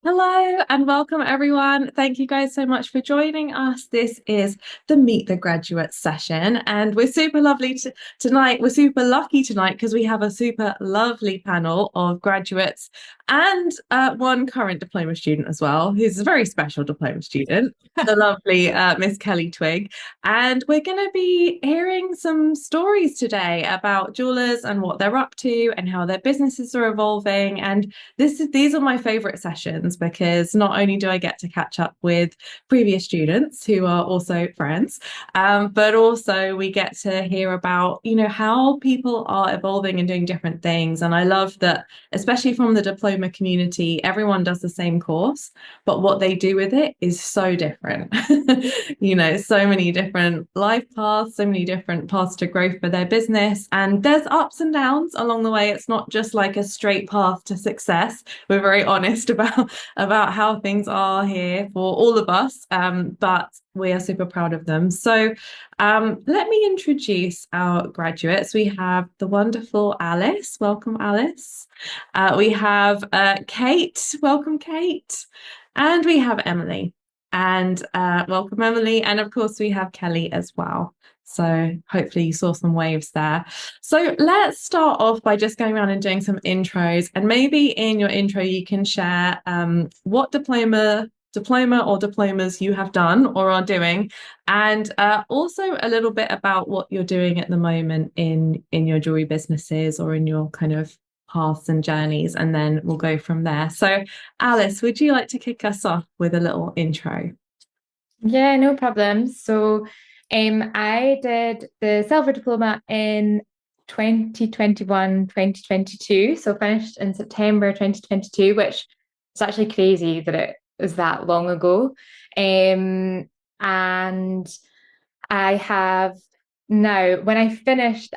Hello and welcome everyone. Thank you guys so much for joining us. This is the Meet the Graduates session, and we're super lovely tonight. We're super lucky tonight because we have a super lovely panel of graduates and one current diploma student as well, who's a very special diploma student, the lovely Miss Kelly Twig. And we're going to be hearing some stories today about jewelers and what they're up to and how their businesses are evolving. And these are my favorite sessions because not only do I get to catch up with previous students who are also friends, but also we get to hear about, how people are evolving and doing different things. And I love that, especially from the diploma community, everyone does the same course, but what they do with it is so different. So many different life paths, so many different paths to growth for their business. And there's ups and downs along the way. It's not just like a straight path to success. We're very honest about how things are here for all of us, but we are super proud of them. So let me introduce our graduates. We have the wonderful Alice. Welcome, Alice. We have Kate. Welcome, Kate. And we have Emily. And welcome, Emily. And of course, we have Kelly as well. So hopefully you saw some waves there. So let's start off by just going around and doing some intros. And maybe in your intro, you can share what diploma or diplomas you have done or are doing, and also a little bit about what you're doing at the moment in your jewelry businesses or in your kind of paths and journeys, and then we'll go from there. So Alice, would you like to kick us off with a little intro? Yeah, no problem. I did the Silver Diploma in 2021, 2022. So finished in September 2022, which is actually crazy that it was that long ago. And I have now, as I finished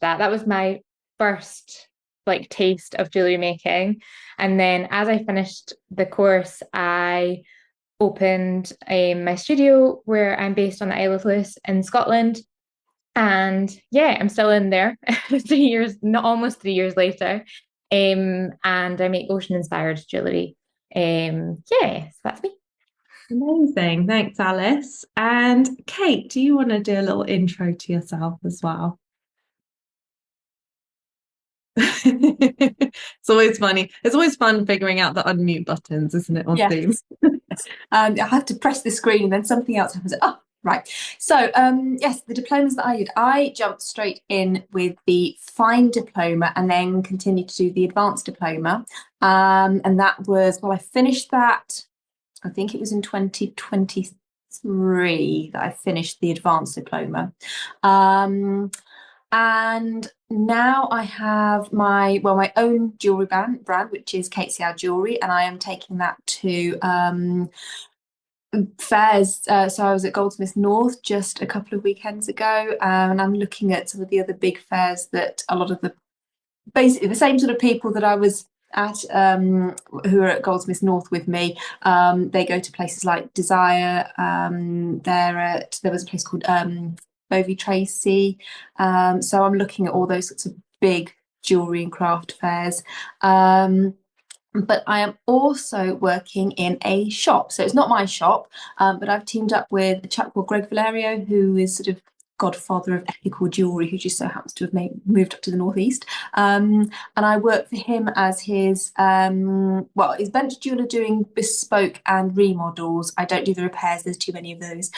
that, that was my first like taste of jewelry making. And then as I finished the course, I opened my studio where I'm based on the Isle of Lewis in Scotland. And yeah, I'm still in there 3 years, not almost 3 years later. And I make ocean inspired jewellery. Yeah, so that's me. Amazing. Thanks, Alice. And Kate, do you want to do a little intro to yourself as well? It's always funny. It's always fun figuring out the unmute buttons, isn't it, on Zoom? Yes. I have to press the screen and then something else happens. Oh, right. So, yes, the diplomas that I did, I jumped straight in with the Fine Diploma and then continued to do the Advanced Diploma. And that was, well, I finished that, I think it was in 2023 that I finished the Advanced Diploma. And now I have my own jewelry brand, which is Seow Jewellery, and I am taking that to fairs. So I was at Goldsmiths North just a couple of weekends ago, and I'm looking at some of the other big fairs that a lot of basically the same sort of people that I was at, who are at Goldsmiths North with me. They go to places like Desire. There was a place called Bovey Tracy. So I'm looking at all those sorts of big jewellery and craft fairs. But I am also working in a shop. So it's not my shop, but I've teamed up with a chap called Greg Valerio, who is sort of godfather of ethical jewellery, who just so happens to have moved up to the northeast. And I work for him as his his bench jeweler doing bespoke and remodels. I don't do the repairs, there's too many of those.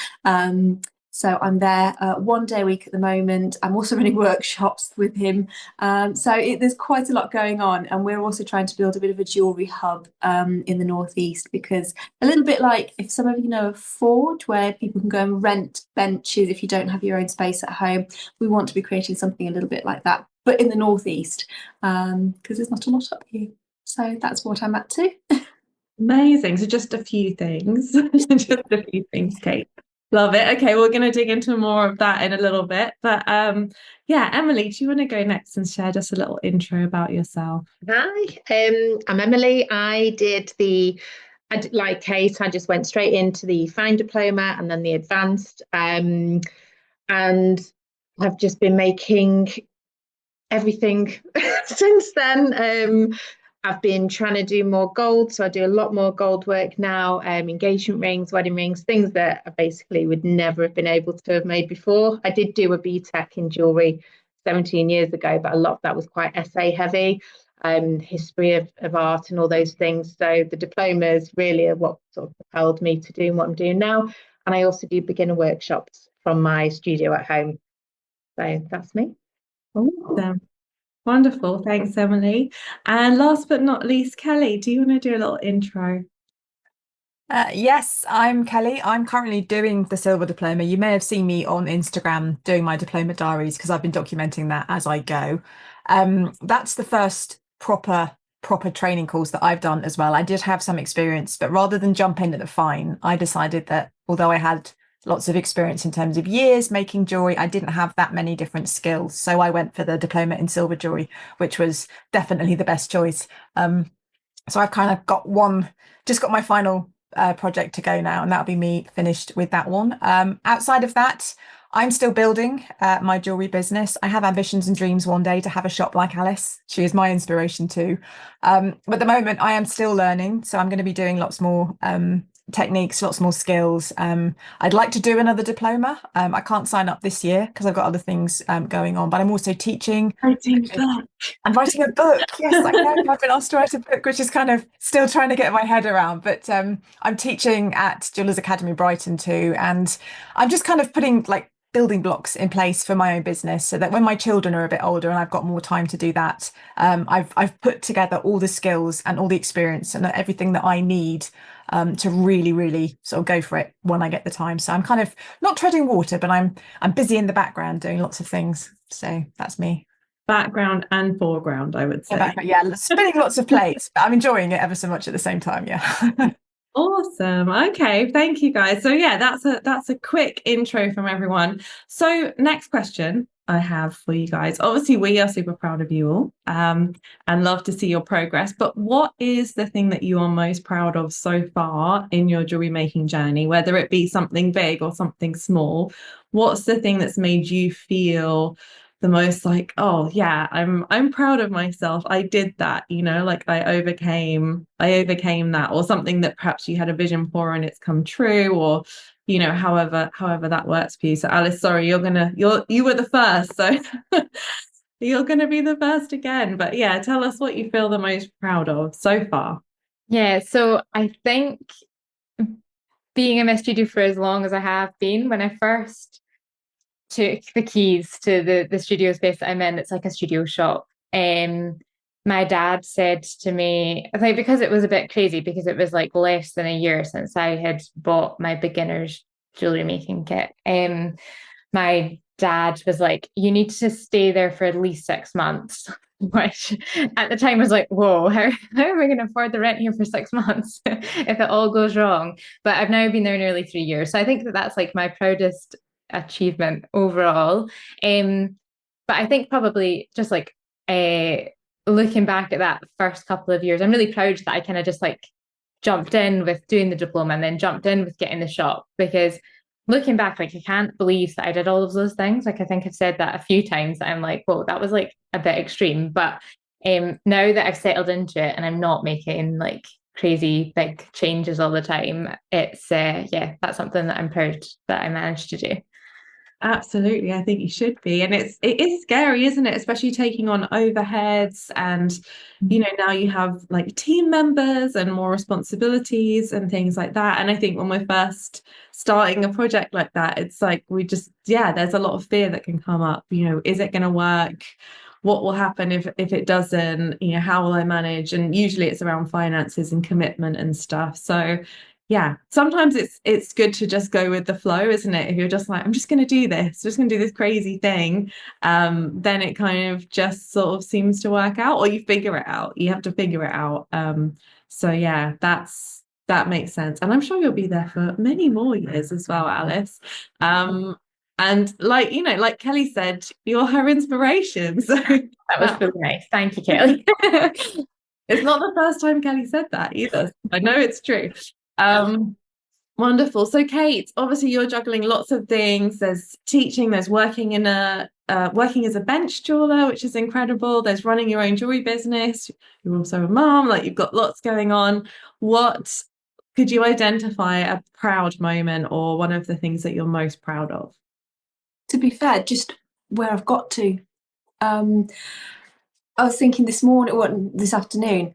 So I'm there 1 day a week at the moment. I'm also running workshops with him. There's quite a lot going on. And we're also trying to build a bit of a jewellery hub in the Northeast, because a little bit like if some of you know a forge where people can go and rent benches if you don't have your own space at home, we want to be creating something a little bit like that, but in the Northeast, because there's not a lot up here. So that's what I'm up to. Amazing. So just a few things, just a few things, Kate. Love it. Okay, we're going to dig into more of that in a little bit. But yeah, Emily, do you want to go next and share just a little intro about yourself? Hi, I'm Emily. Like Kate, I just went straight into the Fine Diploma and then the Advanced. And I've just been making everything since then. I've been trying to do more gold, so I do a lot more gold work now, engagement rings, wedding rings, things that I basically would never have been able to have made before. I did do a BTEC in jewellery 17 years ago, but a lot of that was quite essay heavy, history of art and all those things. So the diplomas really are what sort of propelled me to doing what I'm doing now. And I also do beginner workshops from my studio at home. So that's me. Awesome. Wonderful. Thanks, Emily. And last but not least, Kelly, do you want to do a little intro? Yes, I'm Kelly. I'm currently doing the Silver Diploma. You may have seen me on Instagram doing my diploma diaries because I've been documenting that as I go. That's the first proper training course that I've done as well. I did have some experience, but rather than jump in at the fine, I decided that although I had lots of experience in terms of years making jewelry, I didn't have that many different skills. So I went for the diploma in silver jewelry, which was definitely the best choice. So I've kind of just got my final project to go now, and that'll be me finished with that one. Outside of that, I'm still building my jewelry business. I have ambitions and dreams one day to have a shop like Alice. She is my inspiration too. But at the moment, I am still learning, so I'm going to be doing lots more techniques, lots more skills. I'd like to do another diploma. I can't sign up this year because I've got other things going on, but I'm also teaching. I'm writing a book. Yes, I know. I've been asked to write a book, which is kind of still trying to get my head around. But I'm teaching at Jewellers Academy Brighton too, and I'm just kind of putting like building blocks in place for my own business so that when my children are a bit older and I've got more time to do that, I've put together all the skills and all the experience and everything that I need to really sort of go for it when I get the time. So I'm kind of not treading water, but I'm busy in the background doing lots of things. So that's me. Background and foreground, I would say. Yeah, spinning lots of plates, but I'm enjoying it ever so much at the same time. Yeah. Awesome. Okay, thank you guys. So yeah, that's a quick intro from everyone. So next question I have for you guys. Obviously, we are super proud of you all and love to see your progress. But what is the thing that you are most proud of so far in your jewelry making journey, whether it be something big or something small? What's the thing that's made you feel the most like, oh yeah, I'm proud of myself, I did that, like I overcame that, or something that perhaps you had a vision for and it's come true, or however that works for you. So Alice, sorry, you were the first, so you're gonna be the first again. But yeah, tell us what you feel the most proud of so far. Yeah, so I think being in my studio for as long as I have been, when I first took the keys to the studio space that I'm in, it's like a studio shop. My dad said to me, I think because it was a bit crazy, because it was like less than a year since I had bought my beginner's jewelry making kit. My dad was like, you need to stay there for at least 6 months, which at the time was like, whoa, how am I going to afford the rent here for 6 months if it all goes wrong? But I've now been there nearly 3 years. So I think that's like my proudest achievement overall. But I think probably just like looking back at that first couple of years, I'm really proud that I kind of just like jumped in with doing the diploma and then jumped in with getting the shop, because looking back, like I can't believe that I did all of those things. Like I think I've said that a few times that I'm like, whoa, that was like a bit extreme. But now that I've settled into it and I'm not making like crazy big changes all the time, it's that's something that I'm proud that I managed to do. Absolutely, I think you should be. And it is scary, isn't it? Especially taking on overheads and, now you have like team members and more responsibilities and things like that. And I think when we're first starting a project like that, it's like there's a lot of fear that can come up. Is it going to work? What will happen if it doesn't? How will I manage? And usually it's around finances and commitment and stuff. So yeah, sometimes it's good to just go with the flow, isn't it? If you're just like, I'm just going to do this crazy thing, then it kind of just sort of seems to work out, or you figure it out. You have to figure it out. So yeah, that makes sense. And I'm sure you'll be there for many more years as well, Alice. And like Kelly said, you're her inspiration. So that was really nice. Thank you, Kelly. It's not the first time Kelly said that either. I know it's true. Wonderful. So Kate, obviously you're juggling lots of things. There's teaching, there's working in a working as a bench jeweler, which is incredible. There's running your own jewelry business. You're also a mom, like you've got lots going on. What could you identify a proud moment or one of the things that you're most proud of? To be fair, just where I've got to. I was thinking this morning, or this afternoon,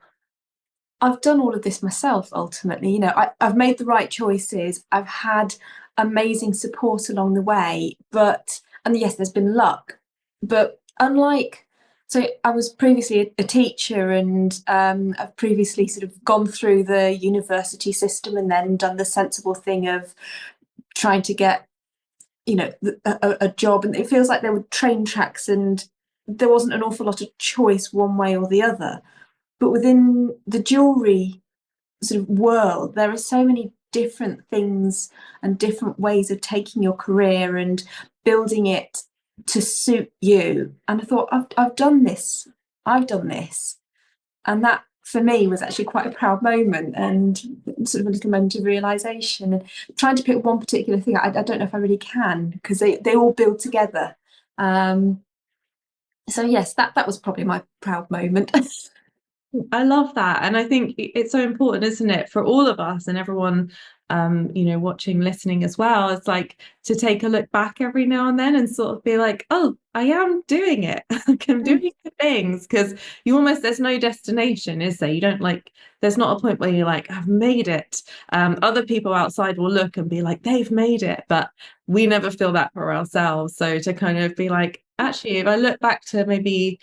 I've done all of this myself ultimately. You know, I've made the right choices. I've had amazing support along the way, and yes, there's been luck. But so I was previously a teacher, and I've previously sort of gone through the university system and then done the sensible thing of trying to get, you know, a job. And it feels like there were train tracks and there wasn't an awful lot of choice one way or the other. But within the jewellery sort of world, there are so many different things and different ways of taking your career and building it to suit you. And I thought, I've done this. And that for me was actually quite a proud moment and sort of a little moment of realisation. And trying to pick one particular thing, I don't know if I really can, because they all build together. So yes, that was probably my proud moment. I love that. And I think it's so important, isn't it, for all of us and everyone, you know, watching, listening as well. It's like to take a look back every now and then and sort of be like, oh, I am doing it. I'm doing the things, because there's no destination, is there? You don't there's not a point where you're like, I've made it. Other people outside will look and be like, they've made it, but we never feel that for ourselves. So to kind of be like, actually, if I look back to maybe,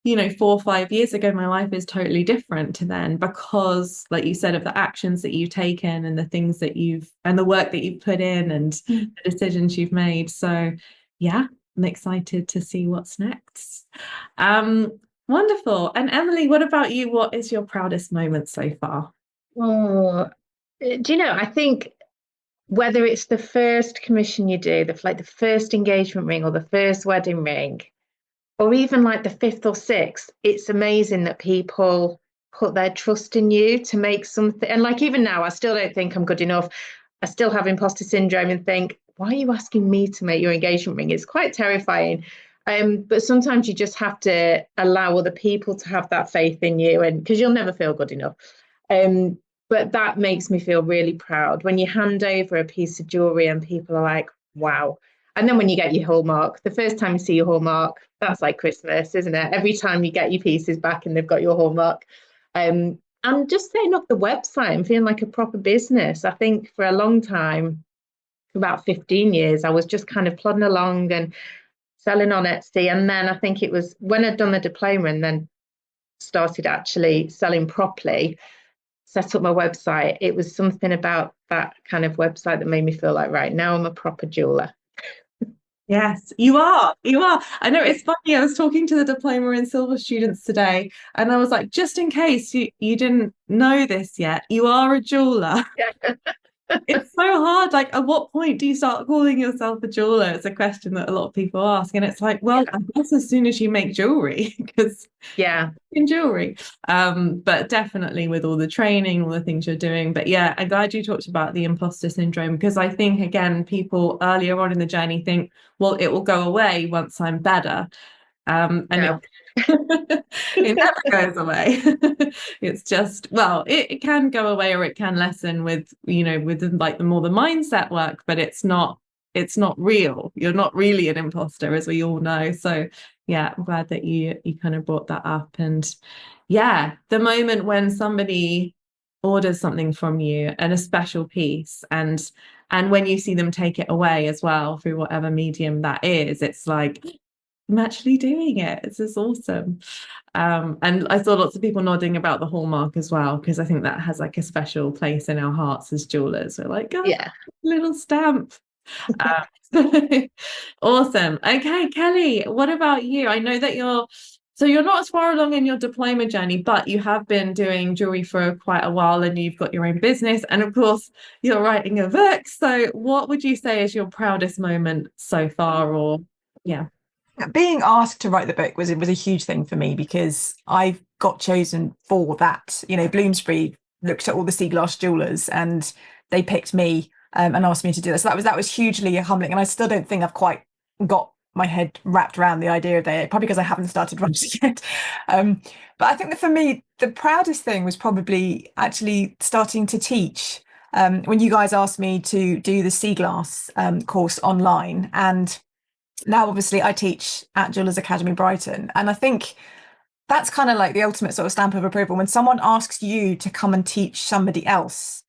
you know, 4 or 5 years ago, my life is totally different to then, because like you said, of the actions that you've taken and the things that and the work that you've put in and the decisions you've made. So yeah, I'm excited to see what's next. Wonderful. And Emily, what about you? What is your proudest moment so far? Oh, do you know, I think whether it's the first commission you do, the first engagement ring or the first wedding ring, or even like the 5th or 6th, it's amazing that people put their trust in you to make something. And like even now, I still don't think I'm good enough. I still have imposter syndrome and think, why are you asking me to make your engagement ring? It's quite terrifying. But sometimes you just have to allow other people to have that faith in you, and because you'll never feel good enough. But that makes me feel really proud when you hand over a piece of jewelry and people are like, wow. And then when you get your hallmark, the first time you see your hallmark, that's like Christmas, isn't it? Every time you get your pieces back and they've got your hallmark. And just setting up the website and feeling like a proper business. I think for a long time, about 15 years, I was just kind of plodding along and selling on Etsy. And then I think it was when I'd done the diploma and then started actually selling properly, set up my website. It was something about that kind of website that made me feel like, right, now I'm a proper jeweler. Yes, you are. I know, it's funny. I was talking to the diploma and silver students today, and I was like, just in case you didn't know this yet, you are a jeweler. It's so hard. Like, at what point do you start calling yourself a jeweler? It's a question that a lot of people ask, and it's like, well, I guess as soon as you make jewelry, because in jewelry. But definitely with all the training, all the things you're doing. But yeah, I'm glad you talked about the imposter syndrome, because I think again, people earlier on in the journey think, well, it will go away once I'm better. And it never goes away. It's just, well, it can go away or it can lessen with, you know, with like the more the mindset work, but it's not real. You're not really an imposter, as we all know. So yeah, I'm glad that you kind of brought that up. And yeah, the moment when somebody orders something from you and a special piece, and when you see them take it away as well through whatever medium that is, it's like, I'm actually doing it. It's just awesome. And I saw lots of people nodding about the hallmark as well, because I think that has like a special place in our hearts as jewelers. We're like, oh, yeah, little stamp. Awesome. Okay, Kelly, what about you? I know that you're not as far along in your diploma journey, but you have been doing jewelry for quite a while, and you've got your own business, and of course you're writing a book. So what would you say is your proudest moment so far? Or yeah. Being asked to write the book was a huge thing for me, because I got chosen for that. You know, Bloomsbury looked at all the sea glass jewelers and they picked me and asked me to do this. So that was hugely humbling, and I still don't think I've quite got my head wrapped around the idea of that, probably because I haven't started writing yet. But I think that for me, the proudest thing was probably actually starting to teach. When you guys asked me to do the sea glass course online, and now obviously I teach at Jewellers Academy Brighton, and I think that's kind of like the ultimate sort of stamp of approval when someone asks you to come and teach somebody else,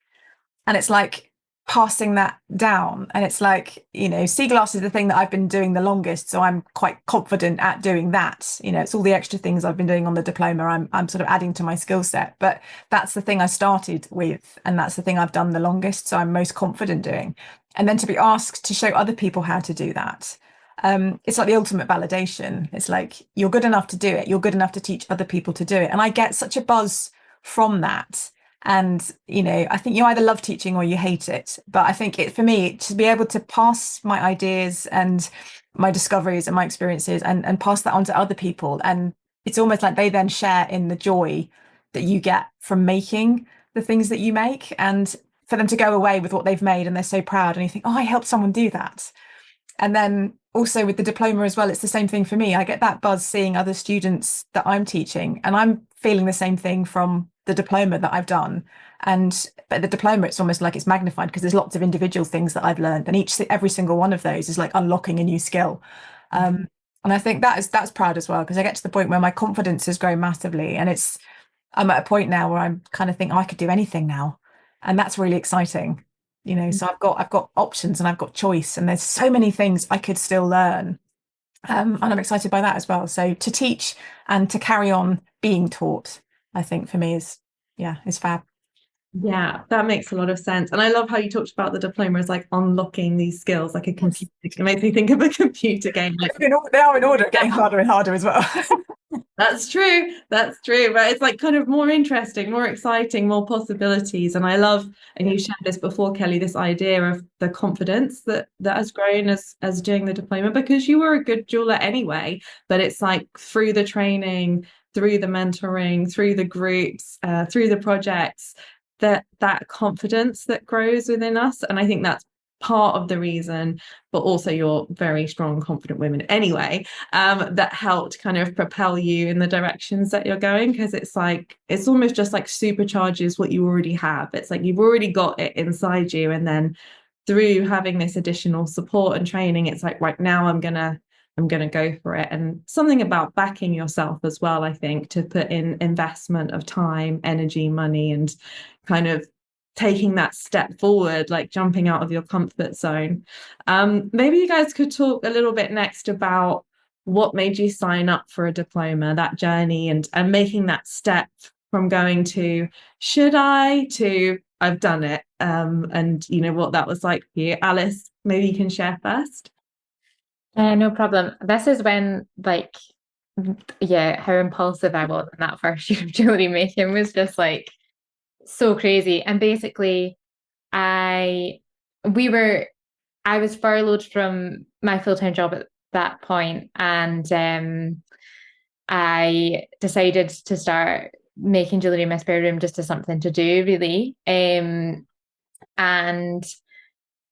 and it's like passing that down, and it's like, you know, sea glass is the thing that I've been doing the longest, so I'm quite confident at doing that. You know, it's all the extra things I've been doing on the diploma I'm sort of adding to my skill set, but that's the thing I started with, and that's the thing I've done the longest, so I'm most confident doing. And then to be asked to show other people how to do that, it's like the ultimate validation. It's like, you're good enough to do it, you're good enough to teach other people to do it, and I get such a buzz from that. And, you know, I think you either love teaching or you hate it. But I think for me, to be able to pass my ideas and my discoveries and my experiences and pass that on to other people, and it's almost like they then share in the joy that you get from making the things that you make, and for them to go away with what they've made and they're so proud, and you think, oh, I helped someone do that. And then also with the diploma as well, it's the same thing for me. I get that buzz seeing other students that I'm teaching, and I'm feeling the same thing from the diploma that I've done. But the diploma, it's almost like it's magnified because there's lots of individual things that I've learned, and every single one of those is like unlocking a new skill. And I think that's proud as well, because I get to the point where my confidence has grown massively, and I'm at a point now where I'm kind of think, oh, I could do anything now, and that's really exciting. You know, so I've got options and I've got choice, and there's so many things I could still learn. And I'm excited by that as well. So to teach and to carry on being taught, I think for me is fab. Yeah, that makes a lot of sense. And I love how you talked about the diploma as like unlocking these skills, like a computer. It makes me think of a computer game. Like, they are in order, getting harder and harder as well. That's true. But it's like kind of more interesting, more exciting, more possibilities. And I love, and you shared this before, Kelly, this idea of the confidence that has grown as doing the diploma, because you were a good jeweler anyway, but it's like through the training, through the mentoring, through the groups, through the projects, that confidence that grows within us. And I think that's part of the reason, but also you're very strong, confident women anyway, that helped kind of propel you in the directions that you're going, because it's like, it's almost just like supercharges what you already have. It's like you've already got it inside you, and then through having this additional support and training, it's like, right now I'm gonna go for it. And something about backing yourself as well, I think, to put in investment of time, energy, money, and kind of taking that step forward, like jumping out of your comfort zone. Maybe you guys could talk a little bit next about what made you sign up for a diploma, that journey, and making that step from going to should I to I've done it, and you know what that was like for you. Alice, maybe you can share first. No problem. This is when, like, how impulsive I was in that first year of jewellery making was just like so crazy. And basically I was furloughed from my full-time job at that point, and I decided to start making jewellery in my spare room just as something to do, really. And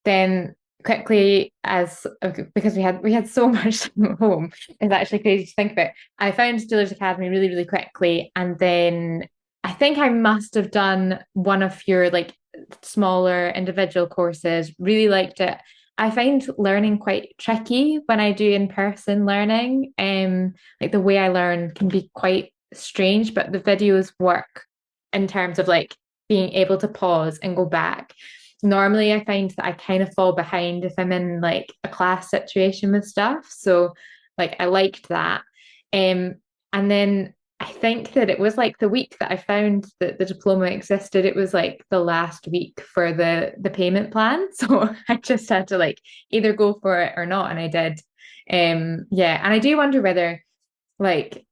then quickly, because we had so much time at home, it's actually crazy to think about. I found Jeweller's Academy really, really quickly, and then I think I must have done one of your like smaller individual courses. Really liked it. I find learning quite tricky when I do in-person learning. Like the way I learn can be quite strange, but the videos work in terms of like being able to pause and go back. Normally I find that I kind of fall behind if I'm in like a class situation with stuff. So like I liked that. And then I think that it was like the week that I found that the diploma existed, it was like the last week for the payment plan. So I just had to like either go for it or not. And I did. And I do wonder whether like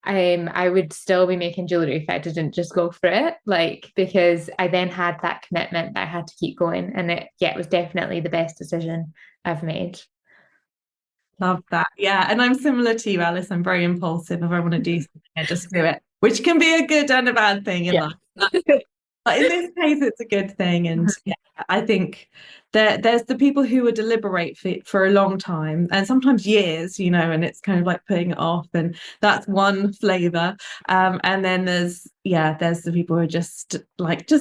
I would still be making jewellery if I didn't just go for it, like, because I then had that commitment that I had to keep going, and it was definitely the best decision I've made. Love that. Yeah, and I'm similar to you, Alice. I'm very impulsive. If I want to do something, I just do it, which can be a good and a bad thing in life. But in this case, it's a good thing. And yeah, I think there's the people who would deliberate for a long time and sometimes years, and it's kind of like putting it off. And that's one flavor. And then there's the people who are just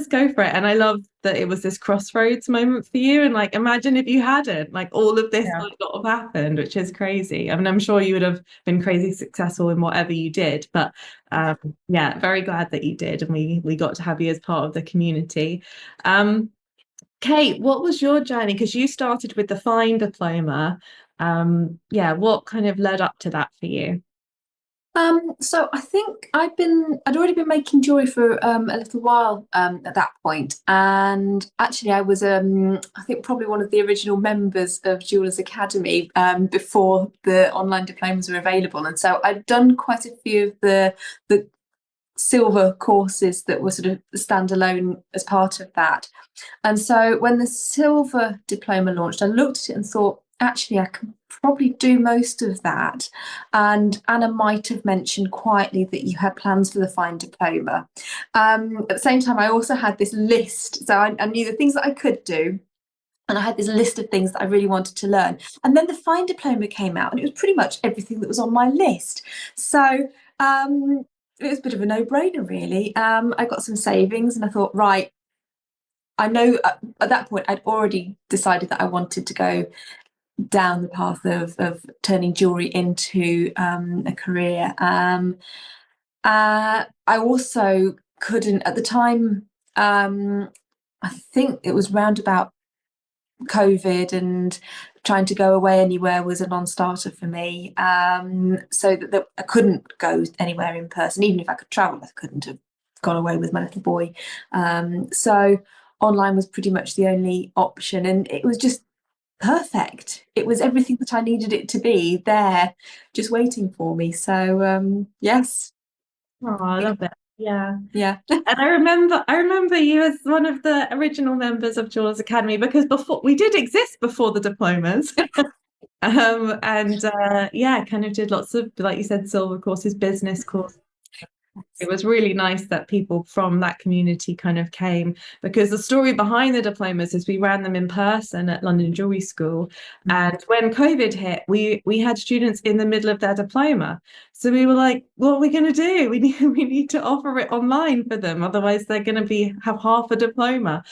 go for it. And I love that it was this crossroads moment for you. And like, imagine if you hadn't, like all of this might not have happened, which is crazy. I mean, I'm sure you would have been crazy successful in whatever you did, but very glad that you did, and we got to have you as part of the community. Kate, what was your journey? Because you started with the Fine Diploma. What kind of led up to that for you? So I think I'd already been making jewelry for a little while at that point, and actually I was I think probably one of the original members of Jewellers Academy before the online diplomas were available, and so I'd done quite a few of the silver courses that were sort of standalone as part of that. And so when the silver diploma launched, I looked at it and thought, actually, I can probably do most of that. And Anna might have mentioned quietly that you had plans for the Fine Diploma. At the same time, I also had this list. So I knew the things that I could do. And I had this list of things that I really wanted to learn. And then the Fine Diploma came out, and it was pretty much everything that was on my list. So it was a bit of a no-brainer, really. I got some savings and I thought, right, I know at that point I'd already decided that I wanted to go down the path of turning jewelry into a career. I also couldn't, at the time, I think it was round about COVID, and trying to go away anywhere was a non-starter for me. So that I couldn't go anywhere in person. Even if I could travel, I couldn't have gone away with my little boy. So online was pretty much the only option, and it was just perfect. It was everything that I needed it to be there, just waiting for me. So yes. Oh, I love it. Yeah. And I remember you as one of the original members of Jewellers Academy, because before we did exist before the diplomas. Kind of did lots of, like you said, silver courses, business courses. It was really nice that people from that community kind of came, because the story behind the diplomas is we ran them in person at London Jewellery School. And when COVID hit, we had students in the middle of their diploma. So we were like, what are we going to do? We need to offer it online for them. Otherwise, they're going to have half a diploma.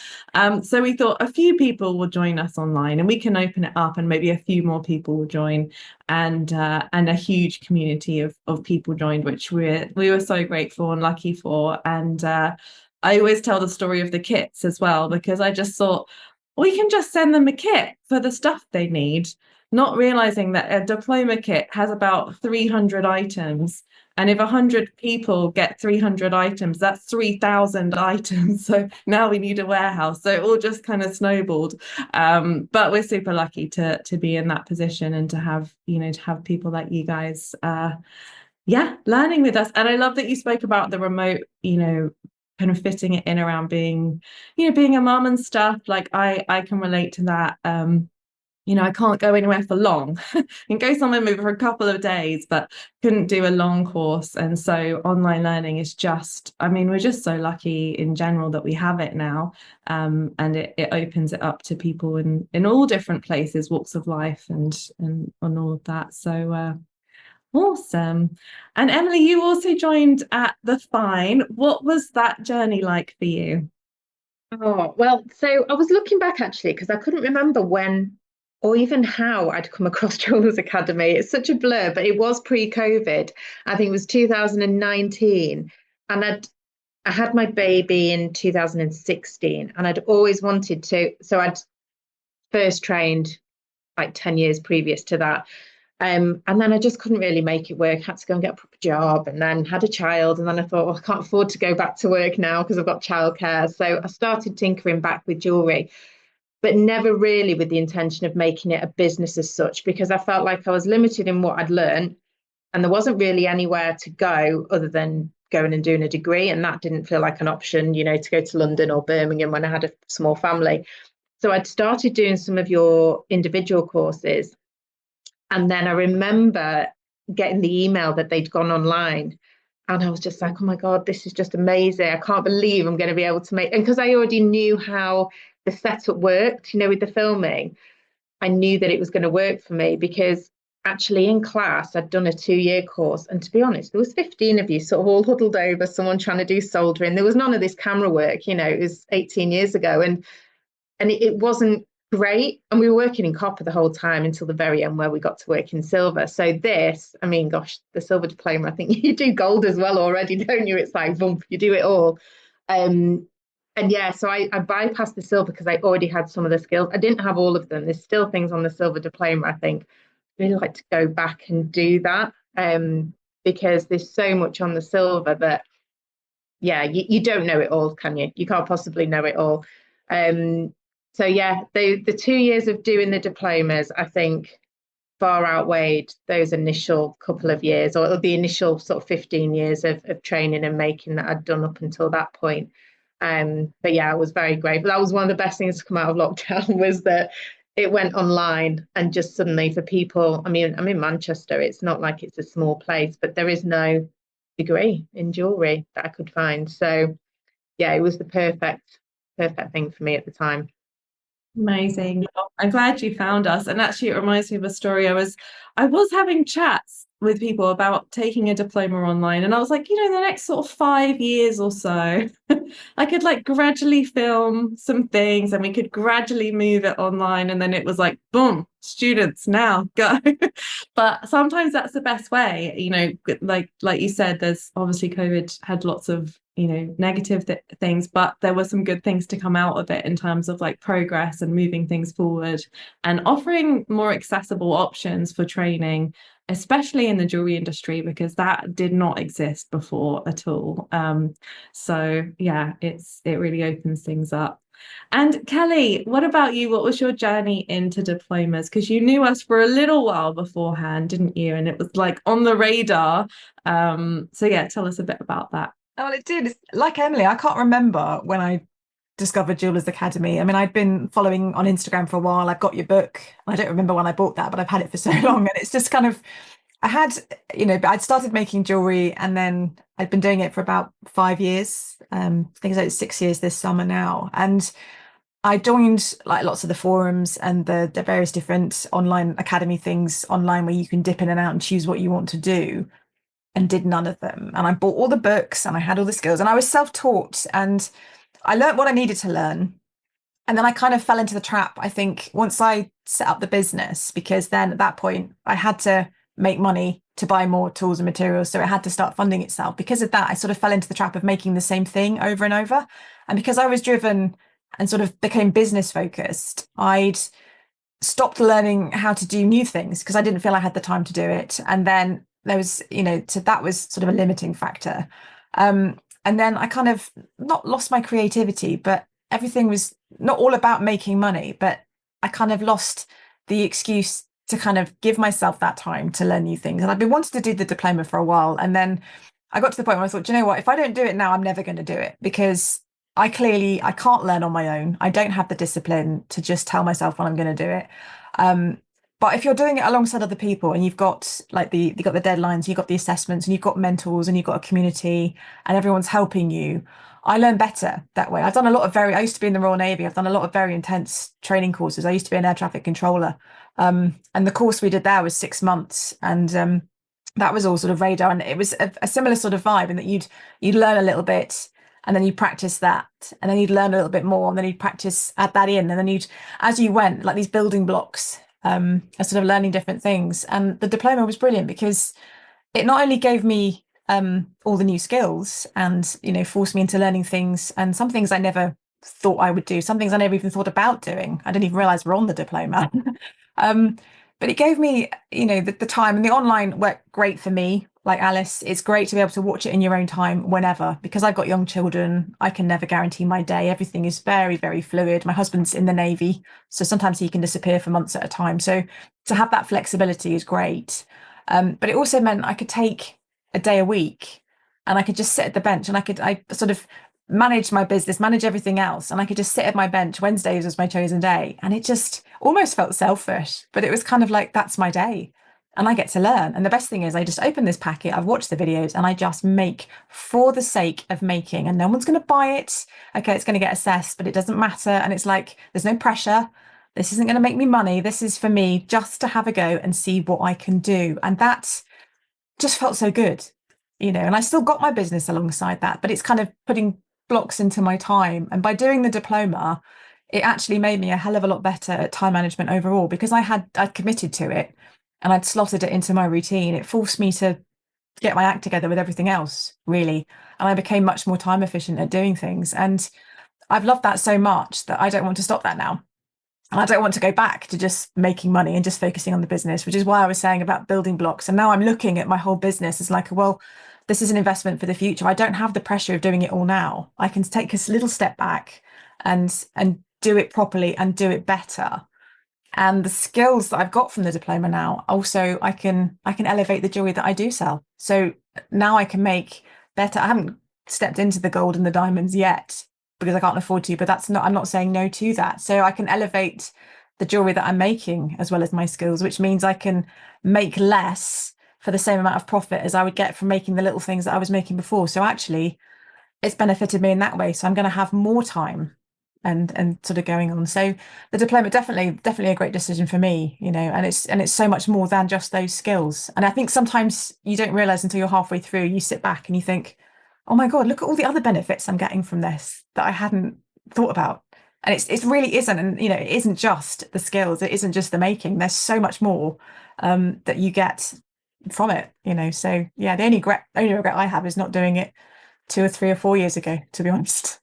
So we thought a few people will join us online, and we can open it up, and maybe a few more people will join. And a huge community of people joined, which we were so grateful and lucky for. And I always tell the story of the kits as well, because I just thought we can just send them a kit for the stuff they need, not realizing that a diploma kit has about 300 items. And if 100 people get 300 items, that's 3,000 items. So now we need a warehouse. So it all just kind of snowballed. But we're super lucky to be in that position, and to have people like you guys, learning with us. And I love that you spoke about the remote, kind of fitting it in around being a mum and stuff. Like I can relate to that. I can't go anywhere for long. I can go somewhere maybe for a couple of days, but couldn't do a long course. And so online learning is we're just so lucky in general that we have it now. And it opens it up to people in all different places, walks of life, and all of that. So awesome. And Emily, you also joined at the Fine. What was that journey like for you? Oh, well, so I was looking back actually, because I couldn't remember when or even how I'd come across Jewellers Academy. It's such a blur, but it was pre-COVID. I think it was 2019. And I had my baby in 2016, and I'd always wanted to. So I'd first trained like 10 years previous to that. And then I just couldn't really make it work. Had to go and get a proper job, and then had a child. And then I thought, well, I can't afford to go back to work now because I've got childcare. So I started tinkering back with jewelry, but never really with the intention of making it a business as such, because I felt like I was limited in what I'd learned, and there wasn't really anywhere to go other than going and doing a degree. And that didn't feel like an option, to go to London or Birmingham when I had a small family. So I'd started doing some of your individual courses. And then I remember getting the email that they'd gone online. And I was just like, oh my God, this is just amazing. I can't believe I'm going to be able to make, and because I already knew how the setup worked, with the filming, I knew that it was going to work for me, because actually in class, I'd done a 2-year course. And to be honest, there was 15 of you sort of all huddled over someone trying to do soldering. There was none of this camera work, it was 18 years ago. And it wasn't great. And we were working in copper the whole time until the very end, where we got to work in silver. So this, I mean, gosh, the silver diploma, I think you do gold as well already, don't you? It's like, boom, you do it all. And yeah, so I bypassed the silver because I already had some of the skills. I didn't have all of them. There's still things on the silver diploma, I think. I'd really like to go back and do that, because there's so much on the silver that, yeah, you don't know it all, can you? You can't possibly know it all. So yeah, the 2 years of doing the diplomas, I think, far outweighed those initial couple of years, or the initial sort of 15 years of training and making that I'd done up until that point. But yeah, it was very great. But that was one of the best things to come out of lockdown, was that it went online, and just suddenly for people, I mean, I'm in Manchester, it's not like it's a small place, but there is no degree in jewellery that I could find. So yeah, it was the perfect thing for me at the time. Amazing. Well, I'm glad you found us. And actually, it reminds me of a story. I was having chats with people about taking a diploma online, and I was like, the next sort of 5 years or so, I could like gradually film some things, and we could gradually move it online. And then it was like, boom, students, now go. But sometimes that's the best way, like you said, there's obviously COVID had lots of negative things, but there were some good things to come out of it in terms of like progress and moving things forward and offering more accessible options for training, especially in the jewelry industry, because that did not exist before at all. So yeah, it really opens things up. And Kelly, what about you? What was your journey into diplomas? Because you knew us for a little while beforehand, didn't you? And it was like on the radar. So yeah, tell us a bit about that. Oh, well, it did. It's like Emily, I can't remember when I discovered Jewellers Academy. I mean, I'd been following on Instagram for a while. I've got your book. I don't remember when I bought that, but I've had it for so long. And it's just kind of, I had, I'd started making jewelry, and then I'd been doing it for about 5 years. I think it's like 6 years this summer now. And I joined like lots of the forums and the various different online academy things online, where you can dip in and out and choose what you want to do, and did none of them. And I bought all the books, and I had all the skills, and I was self-taught, and I learned what I needed to learn. And then I kind of fell into the trap, I think, once I set up the business, because then at that point I had to make money to buy more tools and materials. So it had to start funding itself. Because of that, I sort of fell into the trap of making the same thing over and over. And because I was driven and sort of became business focused, I'd stopped learning how to do new things because I didn't feel I had the time to do it. And then there was, so that was sort of a limiting factor. And then I kind of not lost my creativity, but everything was not all about making money, but I kind of lost the excuse to kind of give myself that time to learn new things. And I've been wanting to do the diploma for a while. And then I got to the point where I thought, you know what, if I don't do it now, I'm never going to do it, because I can't learn on my own. I don't have the discipline to just tell myself when I'm going to do it. But if you're doing it alongside other people, and you've got like you've got the deadlines, you've got the assessments, and you've got mentors, and you've got a community, and everyone's helping you, I learn better that way. I've done a lot of I used to be in the Royal Navy. I've done a lot of very intense training courses. I used to be an air traffic controller. And the course we did there was 6 months. And that was all sort of radar. And it was a similar sort of vibe, in that you'd learn a little bit, and then you'd practice that, and then you'd learn a little bit more, and then you'd practice, add that in, and then as you went, like these building blocks, sort of learning different things. And the diploma was brilliant because it not only gave me all the new skills and forced me into learning things, and some things I never thought I would do, some things I never even thought about doing, I didn't even realize were on the diploma. But it gave me the time, and the online worked great for me. Like Alice, it's great to be able to watch it in your own time whenever, because I've got young children. I can never guarantee my day. Everything is very, very fluid. My husband's in the Navy, so sometimes he can disappear for months at a time. So to have that flexibility is great. But it also meant I could take a day a week, and I could just sit at the bench, and I sort of manage my business, manage everything else, and I could just sit at my bench. Wednesdays was my chosen day, and it just almost felt selfish, but it was kind of like, that's my day. and I get to learn. And the best thing is I just open this packet, I've watched the videos, and I just make for the sake of making, and no one's going to buy it. Okay, it's going to get assessed, but it doesn't matter. And it's like, there's no pressure. This isn't going to make me money. This is for me just to have a go and see what I can do. And that just felt so good, and I still got my business alongside that, but it's kind of putting blocks into my time. And by doing the diploma, it actually made me a hell of a lot better at time management overall, because I'd committed to it and I'd slotted it into my routine. It forced me to get my act together with everything else, really. And I became much more time efficient at doing things. And I've loved that so much that I don't want to stop that now. And I don't want to go back to just making money and just focusing on the business, which is why I was saying about building blocks. And now I'm looking at my whole business as like, well, this is an investment for the future. I don't have the pressure of doing it all now. I can take a little step back and do it properly and do it better. And the skills that I've got from the diploma now, also I can elevate the jewelry that I do sell. So now I can make better. I haven't stepped into the gold and the diamonds yet because I can't afford to, but I'm not saying no to that. So I can elevate the jewelry that I'm making as well as my skills, which means I can make less for the same amount of profit as I would get from making the little things that I was making before. So actually it's benefited me in that way. So I'm going to have more time and sort of going on. So the diploma definitely a great decision for me, and it's so much more than just those skills. And I think sometimes you don't realize until you're halfway through, you sit back and you think, oh my God, look at all the other benefits I'm getting from this that I hadn't thought about. And it really isn't. And, it isn't just the skills. It isn't just the making. There's so much more that you get from it, So yeah, the only regret I have is not doing it 2 or 3 or 4 years ago, to be honest.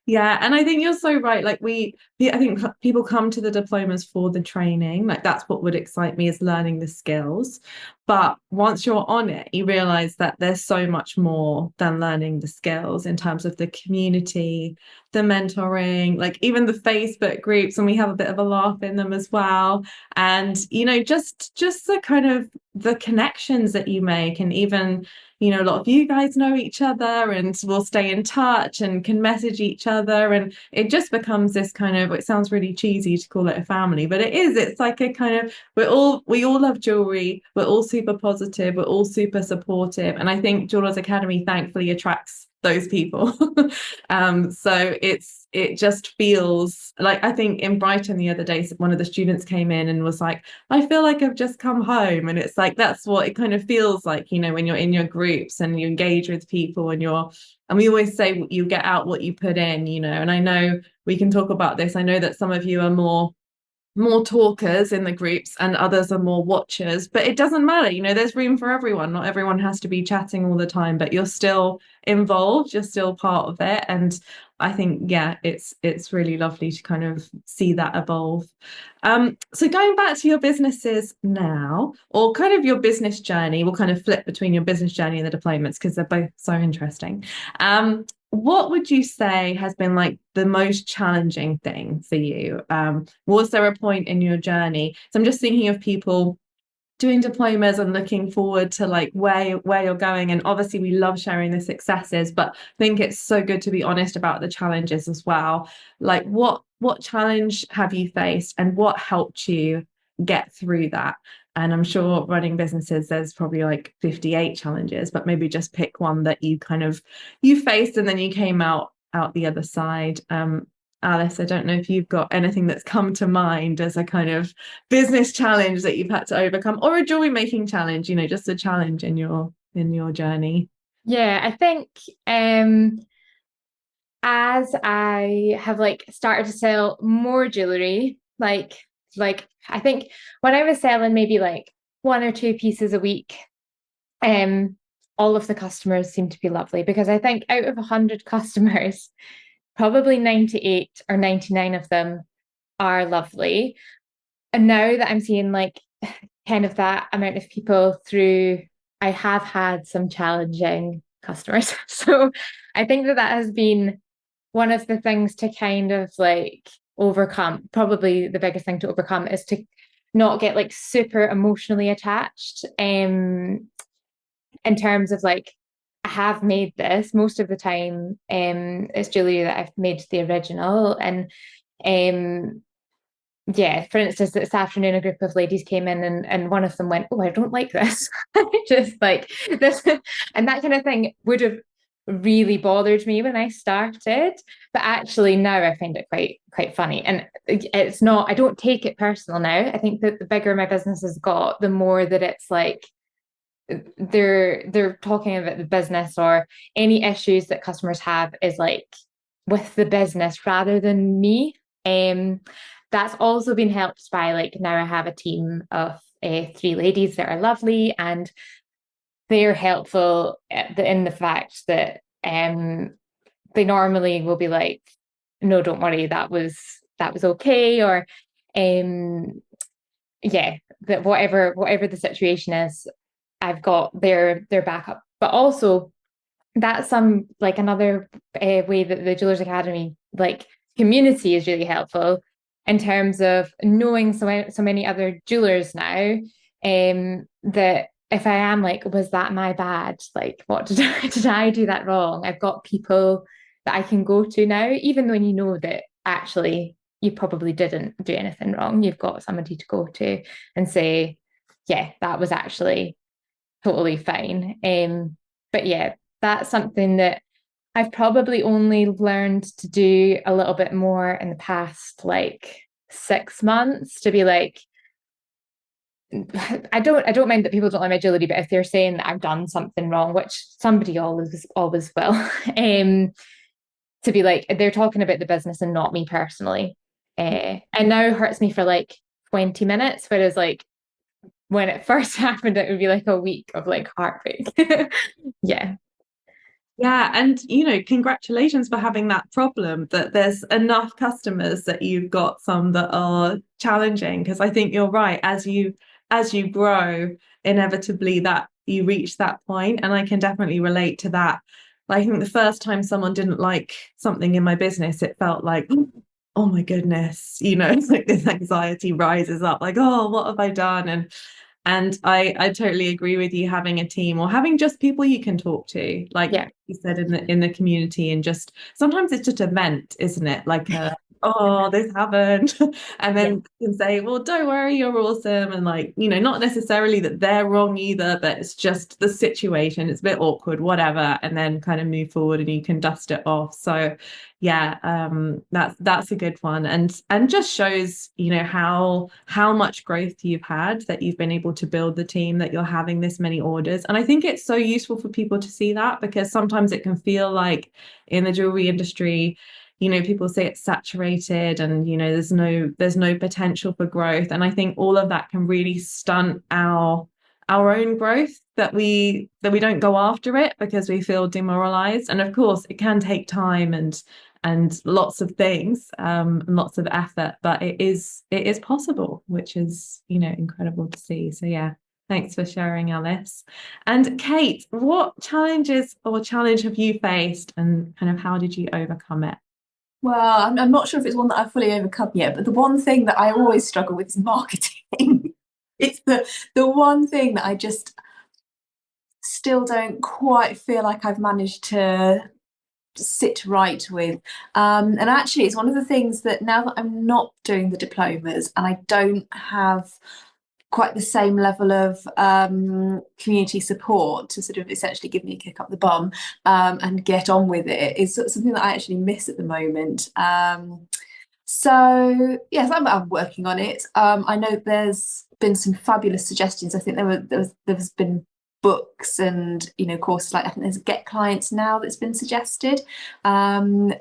Yeah, and I think you're so right. Like I think people come to the diplomas for the training. Like that's what would excite me, is learning the skills. But once you're on it, you realize that there's so much more than learning the skills in terms of the community, the mentoring, like even the Facebook groups, and we have a bit of a laugh in them as well. And just the kind of the connections that you make, and even a lot of you guys know each other and will stay in touch and can message each other, and it just becomes this kind of, it sounds really cheesy to call it a family, but it's like a kind of, we all love jewelry, we're all super positive, we're all super supportive, and I think Jewelers Academy thankfully attracts those people. So it just feels like, I think in Brighton the other day, one of the students came in and was like, I feel like I've just come home. And it's like, that's what it kind of feels like, when you're in your groups and you engage with people, and we always say you get out what you put in, and I know we can talk about this. I know that some of you are more talkers in the groups and others are more watchers, but it doesn't matter. There's room for everyone. Not everyone has to be chatting all the time, but you're still involved, you're still part of it. And I think, yeah, it's really lovely to kind of see that evolve. So going back to your businesses now, or kind of your business journey, we'll kind of flip between your business journey and the diplomas because they're both so interesting. What would you say has been like the most challenging thing for you? Was there a point in your journey? So I'm just thinking of people doing diplomas and looking forward to like where you're going. And obviously we love sharing the successes, but I think it's so good to be honest about the challenges as well. Like what challenge have you faced and what helped you get through that? And I'm sure running businesses, there's probably like 58 challenges, but maybe just pick one that you faced and then you came out the other side. Alice, I don't know if you've got anything that's come to mind as a kind of business challenge that you've had to overcome, or a jewelry making challenge, just a challenge in your journey. Yeah, I think as I have like started to sell more jewelry, like I think when I was selling maybe like 1 or 2 pieces a week, all of the customers seemed to be lovely, because I think out of 100 customers, probably 98 or 99 of them are lovely. And now that I'm seeing like kind of that amount of people through, I have had some challenging customers. So I think that has been one of the things to kind of like overcome. Probably the biggest thing to overcome is to not get like super emotionally attached in terms of like, I have made this most of the time. It's jewelry that I've made the original, and yeah, for instance, this afternoon, a group of ladies came in and one of them went, "Oh, I don't like this." Just like this, and that kind of thing would have really bothered me when I started. But actually now I find it quite funny. And it's not, I don't take it personal now. I think that the bigger my business has got, the more that it's like they're talking about the business, or any issues that customers have is like with the business rather than me. That's also been helped by, like, now I have a team of 3 ladies that are lovely, and they're helpful in the fact that they normally will be like, "No, don't worry, that was okay," or yeah, that whatever the situation is, I've got their backup. But also, that's like another way that the Jewelers Academy, like, community is really helpful in terms of knowing so many other jewelers now, that if I am like, was that my bad? Like, what did I do that wrong? I've got people that I can go to now, even when you know that actually you probably didn't do anything wrong. You've got somebody to go to and say, yeah, that was actually totally fine. But yeah, that's something that I've probably only learned to do a little bit more in the past, like, 6 months, to be like, I don't mind that people don't like my jewelry, but if they're saying that I've done something wrong, which somebody always will, to be like, they're talking about the business and not me personally. And now hurts me for like 20 minutes, whereas like when it first happened, it would be like a week of like heartbreak. Yeah. Yeah, and congratulations for having that problem, that there's enough customers that you've got some that are challenging, because I think you're right, as you grow, inevitably that you reach that point, and I can definitely relate to that. Like, I think the first time someone didn't like something in my business, it felt like, oh my goodness, it's like this anxiety rises up, like, oh, what have I done? And I totally agree with you, having a team or having just people you can talk to, like Yeah. you said, in the community, and just sometimes it's just a vent, isn't it? Like oh, this happened. And then you can say, well, don't worry, you're awesome. And like, not necessarily that they're wrong either, but it's just the situation. It's a bit awkward, whatever, and then kind of move forward and you can dust it off. So yeah, that's a good one, and just shows how much growth you've had, that you've been able to build the team, that you're having this many orders. And I think it's so useful for people to see that, because sometimes it can feel like in the jewelry industry, people say it's saturated, and there's no potential for growth, and I think all of that can really stunt our own growth, that we don't go after it because we feel demoralized. And of course it can take time and lots of things, and lots of effort, but it is possible, which is incredible to see. So yeah, thanks for sharing, Alice. And Kate, what challenge have you faced, and kind of how did you overcome it? Well, I'm not sure if it's one that I've fully overcome yet, but the one thing that I always struggle with is marketing. It's the one thing that I just still don't quite feel like I've managed to sit right with. And actually, it's one of the things that, now that I'm not doing the diplomas and I don't have quite the same level of community support to sort of essentially give me a kick up the bum and get on with it, is something that I actually miss at the moment. So yes, I'm working on it. I know there's been some fabulous suggestions. I think there's been books and courses, like I think there's Get Clients Now that's been suggested, and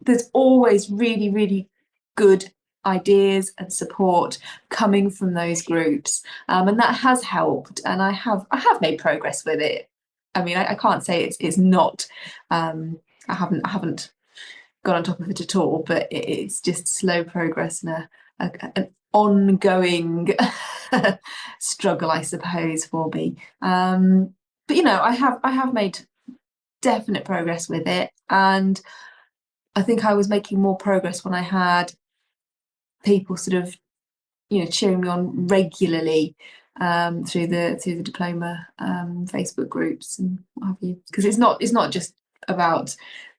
there's always really, really good ideas and support coming from those groups, and that has helped, and I have made progress with it. I mean, I can't say it's not. I haven't got on top of it at all, but it's just slow progress and an ongoing struggle, I suppose, for me. But I have made definite progress with it, and I think I was making more progress when I had people sort of cheering me on regularly through the diploma Facebook groups and what have you, because it's not just about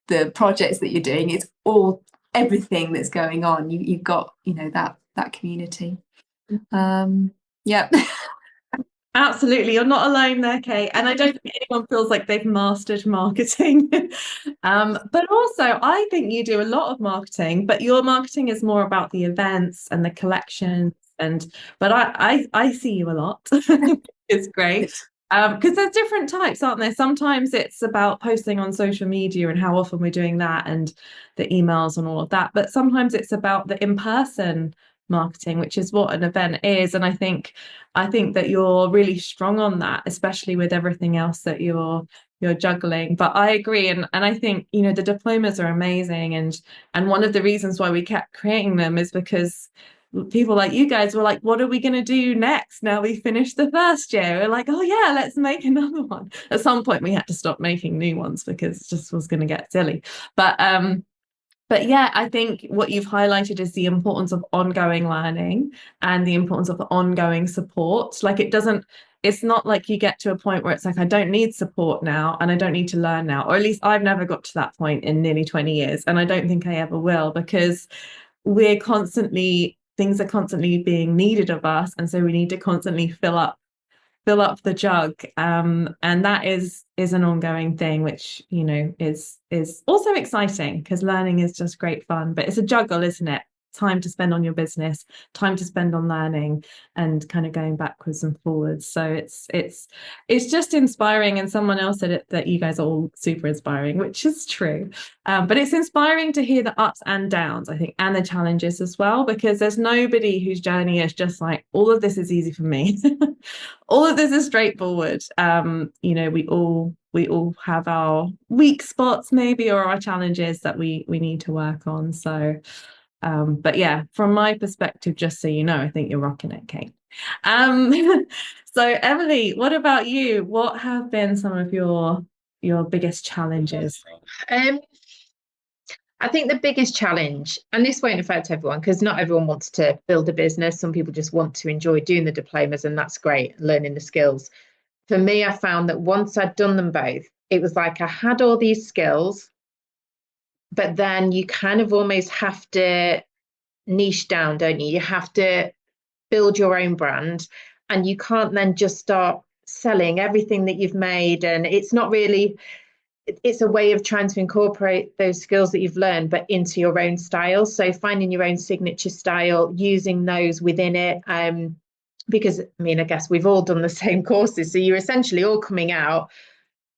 the projects that you're doing, it's all everything that's going on. You've got, you know, that community. Yeah. Absolutely, you're not alone there, Kate. And I don't think anyone feels like they've mastered marketing. But also, I think you do a lot of marketing, but your marketing is more about the events and the collections. But I see you a lot. It's great. Because there's different types, aren't there? Sometimes it's about posting on social media and how often we're doing that and the emails and all of that. But sometimes it's about the in-person marketing, which is what an event is. And I think that you're really strong on that, especially with everything else that you're juggling. But I agree, and I think, you know, the diplomas are amazing, and one of the reasons why we kept creating them is because people like you guys were like, what are we going to do next now we finished the first year? We're like, oh yeah, let's make another one. At some point we had to stop making new ones because it just was going to get silly. But yeah, I think what you've highlighted is the importance of ongoing learning and the importance of ongoing support. Like it's not like you get to a point where it's like, I don't need support now and I don't need to learn now. Or at least I've never got to that point in nearly 20 years. And I don't think I ever will, because things are constantly being needed of us. And so we need to constantly fill up the jug, and that is an ongoing thing, which, you know, is also exciting because learning is just great fun, but it's a juggle, isn't it? Time to spend on your business, time to spend on learning, and kind of going backwards and forwards. So it's just inspiring. And someone else said it, that you guys are all super inspiring, which is true. But it's inspiring to hear the ups and downs, I think, and the challenges as well, because there's nobody whose journey is just like, all of this is easy for me. All of this is straightforward. You know, we all have our weak spots maybe, or our challenges that we need to work on. So but yeah, from my perspective, just so you know, I think you're rocking it, Kate. So Emily, what about you? What have been some of your biggest challenges? I think the biggest challenge, and this won't affect everyone because not everyone wants to build a business. Some people just want to enjoy doing the diplomas, and that's great, learning the skills. For me, I found that once I'd done them both, it was like I had all these skills, but then you kind of almost have to niche down, don't you? You have to build your own brand, and you can't then just start selling everything that you've made. And it's not really, it's a way of trying to incorporate those skills that you've learned, but into your own style. So finding your own signature style, using those within it. Because, I mean, I guess we've all done the same courses. So you're essentially all coming out.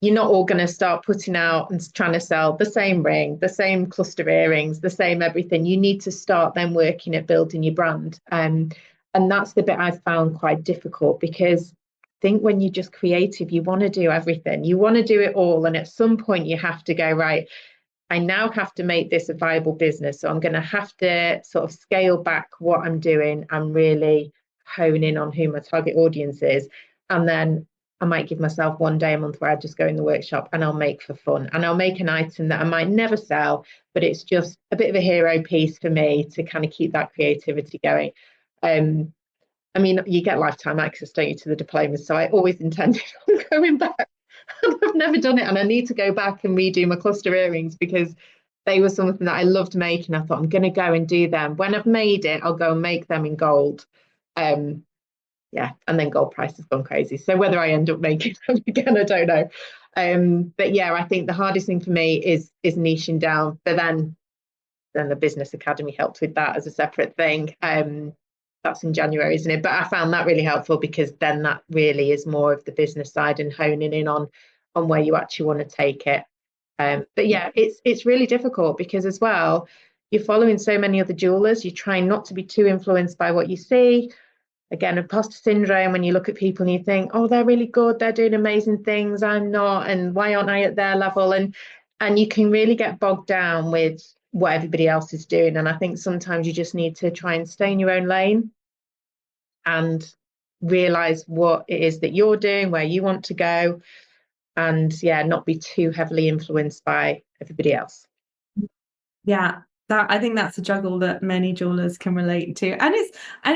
You're not all going to start putting out and trying to sell the same ring, the same cluster earrings, the same everything. You need to start then working at building your brand. And that's the bit I've found quite difficult, because I think when you're just creative, you want to do everything. You want to do it all. And at some point you have to go, right, I now have to make this a viable business. So I'm going to have to sort of scale back what I'm doing and really hone in on who my target audience is. And then I might give myself one day a month where I just go in the workshop and I'll make for fun. And I'll make an item that I might never sell, but it's just a bit of a hero piece for me to kind of keep that creativity going. I mean, you get lifetime access, don't you, to the diplomas? So I always intended on going back. I've never done it, and I need to go back and redo my cluster earrings because they were something that I loved making. I thought, I'm going to go and do them. When I've made it, I'll go and make them in gold. Yeah, and then gold price has gone crazy. So whether I end up making them again, I don't know. But yeah, I think the hardest thing for me is niching down. But then the Business Academy helped with that as a separate thing. That's in January, isn't it? But I found that really helpful, because then that really is more of the business side and honing in on where you actually want to take it. But yeah, it's really difficult, because as well, you're following so many other jewelers. You're trying not to be too influenced by what you see. Again, imposter syndrome, when you look at people and you think, oh, they're really good, they're doing amazing things, I'm not, and why aren't I at their level? And you can really get bogged down with what everybody else is doing. And I think sometimes you just need to try and stay in your own lane and realize what it is that you're doing, where you want to go, and yeah, not be too heavily influenced by everybody else. Yeah, that I think that's a juggle that many jewelers can relate to, and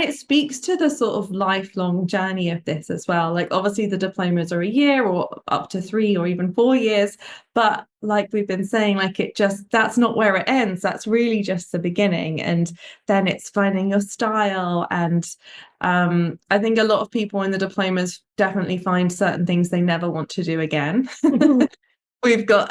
it speaks to the sort of lifelong journey of this as well. Like obviously the diplomas are a year or up to 3 or even 4 years, but like we've been saying, like that's not where it ends. That's really just the beginning, and then it's finding your style. And I think a lot of people in the diplomas definitely find certain things they never want to do again. We've got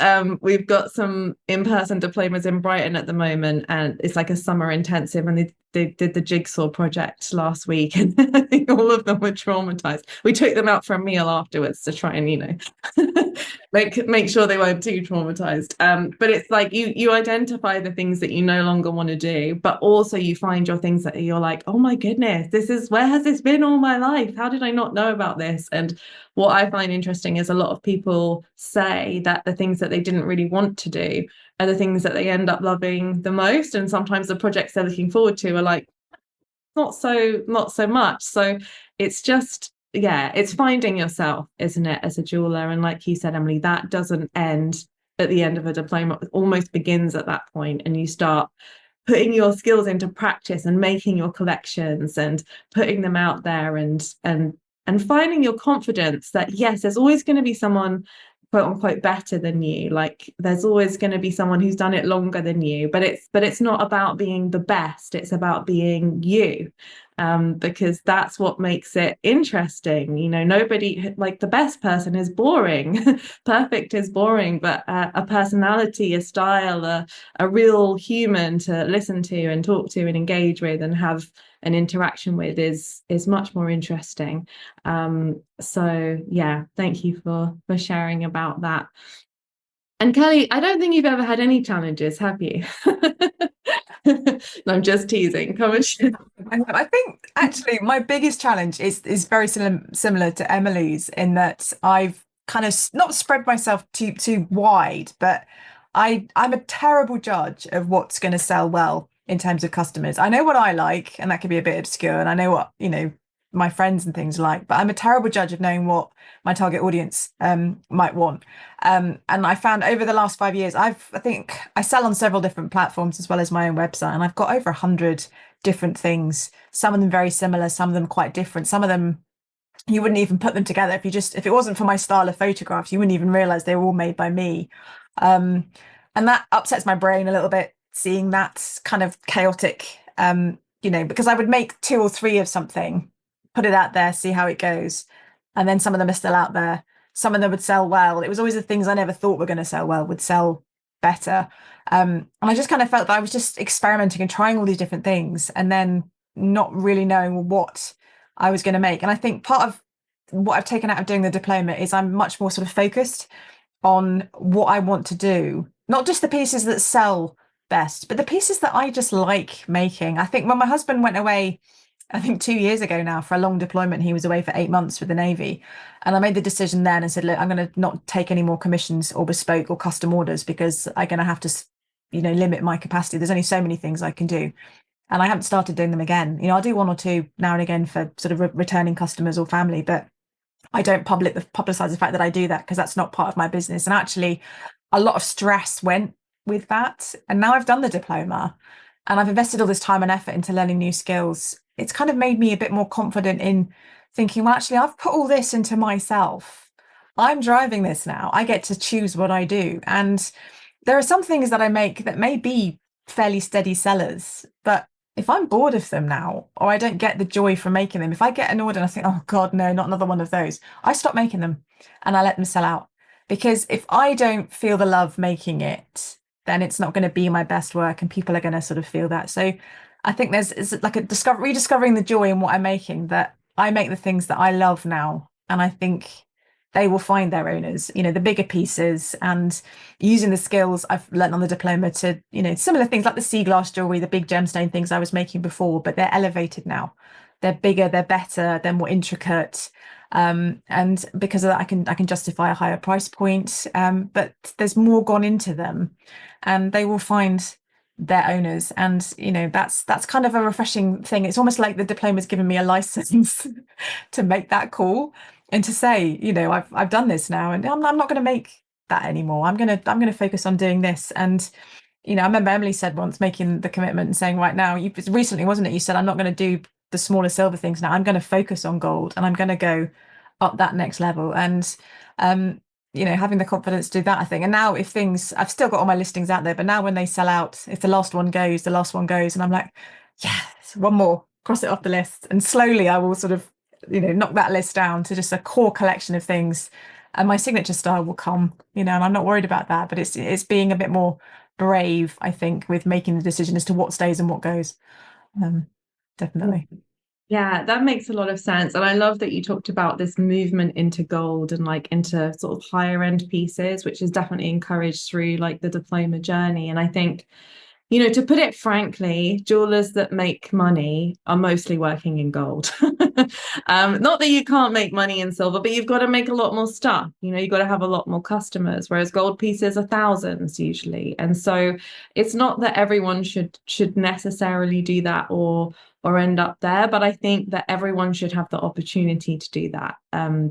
some in-person diplomas in Brighton at the moment, and it's like a summer intensive, and they did the jigsaw project last week, and I think all of them were traumatized. We took them out for a meal afterwards to try and, you know, make sure they weren't too traumatized. But it's like you identify the things that you no longer want to do, but also you find your things that you're like, oh my goodness, where has this been all my life? How did I not know about this? And what I find interesting is a lot of people say that the things that they didn't really want to do are the things that they end up loving the most. And sometimes the projects they're looking forward to are like, not so much. So it's just, yeah, it's finding yourself, isn't it, as a jeweler? And like you said, Emily, that doesn't end at the end of a diploma. It almost begins at that point, and you start putting your skills into practice and making your collections and putting them out there, and finding your confidence that yes, there's always going to be someone quote unquote better than you. Like there's always going to be someone who's done it longer than you, but it's not about being the best, it's about being you, because that's what makes it interesting. You know, nobody, like the best person is boring. Perfect is boring, but a personality, a style, a real human to listen to and talk to and engage with and have an interaction with is much more interesting. So yeah, thank you for sharing about that. And Kelly, I don't think you've ever had any challenges, have you? No, I'm just teasing. Come and share. I think actually my biggest challenge is very similar to Emily's, in that I've kind of not spread myself too wide, but I'm a terrible judge of what's going to sell well in terms of customers. I know what I like, and that can be a bit obscure, and I know what, you know, my friends and things like, but I'm a terrible judge of knowing what my target audience might want. And I found over the last 5 years, I think I sell on several different platforms as well as my own website, and I've got over 100 different things, some of them very similar, some of them quite different, some of them you wouldn't even put them together if it wasn't for my style of photographs, you wouldn't even realize they were all made by me. And that upsets my brain a little bit, seeing that kind of chaotic, you know, because I would make 2 or 3 of something, put it out there, see how it goes, and then some of them are still out there. Some of them would sell well. It was always the things I never thought were going to sell well would sell better. And I just kind of felt that I was just experimenting and trying all these different things, and then not really knowing what I was going to make. And I think part of what I've taken out of doing the diploma is I'm much more sort of focused on what I want to do, not just the pieces that sell best, but the pieces that I just like making. I think when my husband went away, I think 2 years ago now, for a long deployment, he was away for 8 months with the Navy. And I made the decision then and said, look, I'm going to not take any more commissions or bespoke or custom orders, because I'm going to have to, you know, limit my capacity. There's only so many things I can do. And I haven't started doing them again. You know, I'll do 1 or 2 now and again for sort of returning customers or family, but I don't publicize the fact that I do that, because that's not part of my business. And actually a lot of stress went with that. And now I've done the diploma and I've invested all this time and effort into learning new skills. It's kind of made me a bit more confident in thinking, well, actually, I've put all this into myself. I'm driving this now. I get to choose what I do. And there are some things that I make that may be fairly steady sellers, but if I'm bored of them now, or I don't get the joy from making them, if I get an order and I think, oh God, no, not another one of those, I stop making them and I let them sell out. Because if I don't feel the love making it, then it's not going to be my best work, and people are going to sort of feel that. So I think it's like a rediscovering the joy in what I'm making, that I make the things that I love now, and I think they will find their owners, you know, the bigger pieces, and using the skills I've learned on the diploma to, you know, similar things like the sea glass jewelry, the big gemstone things I was making before, but they're elevated now. They're bigger, they're better, they're more intricate. And because of that, I can justify a higher price point. But there's more gone into them, and they will find their owners. And, you know, that's kind of a refreshing thing. It's almost like the diploma's given me a license to make that call and to say, you know, I've done this now, and I'm not going to make that anymore. I'm going to focus on doing this. And you know, I remember Emily said once, making the commitment and saying, right now, you recently, wasn't it? You said, I'm not going to do the smaller silver things now. I'm going to focus on gold, and I'm going to go up that next level. And you know, having the confidence to do that, I think. And now, if things, I've still got all my listings out there, but now when they sell out, if the last one goes, the last one goes, and I'm like, yes, one more, cross it off the list. And slowly I will sort of, you know, knock that list down to just a core collection of things, and my signature style will come, you know, and I'm not worried about that. But it's being a bit more brave, I think, with making the decision as to what stays and what goes. Definitely. Yeah, that makes a lot of sense. And I love that you talked about this movement into gold and like into sort of higher end pieces, which is definitely encouraged through like the diploma journey. And I think, you know, to put it frankly, jewelers that make money are mostly working in gold. Not that you can't make money in silver, but you've got to make a lot more stuff. You know, you've got to have a lot more customers, whereas gold pieces are thousands usually. And so it's not that everyone should necessarily do that or end up there, but I think that everyone should have the opportunity to do that,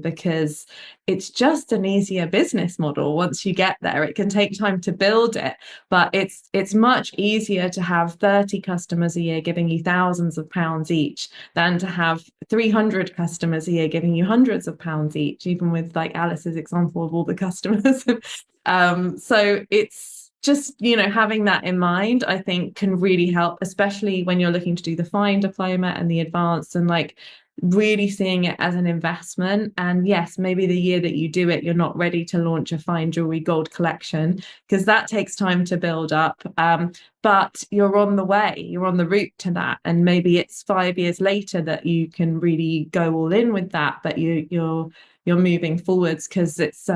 because it's just an easier business model once you get there. It can take time to build it, but it's much easier to have 30 customers a year giving you thousands of pounds each than to have 300 customers a year giving you hundreds of pounds each, even with like Alice's example of all the customers. So it's just, you know, having that in mind, I think can really help, especially when you're looking to do the fine diploma and the advanced, and like really seeing it as an investment. And yes, maybe the year that you do it, you're not ready to launch a fine jewelry gold collection because that takes time to build up. But you're on the way, you're on the route to that. And maybe it's 5 years later that you can really go all in with that, but you're moving forwards, because it's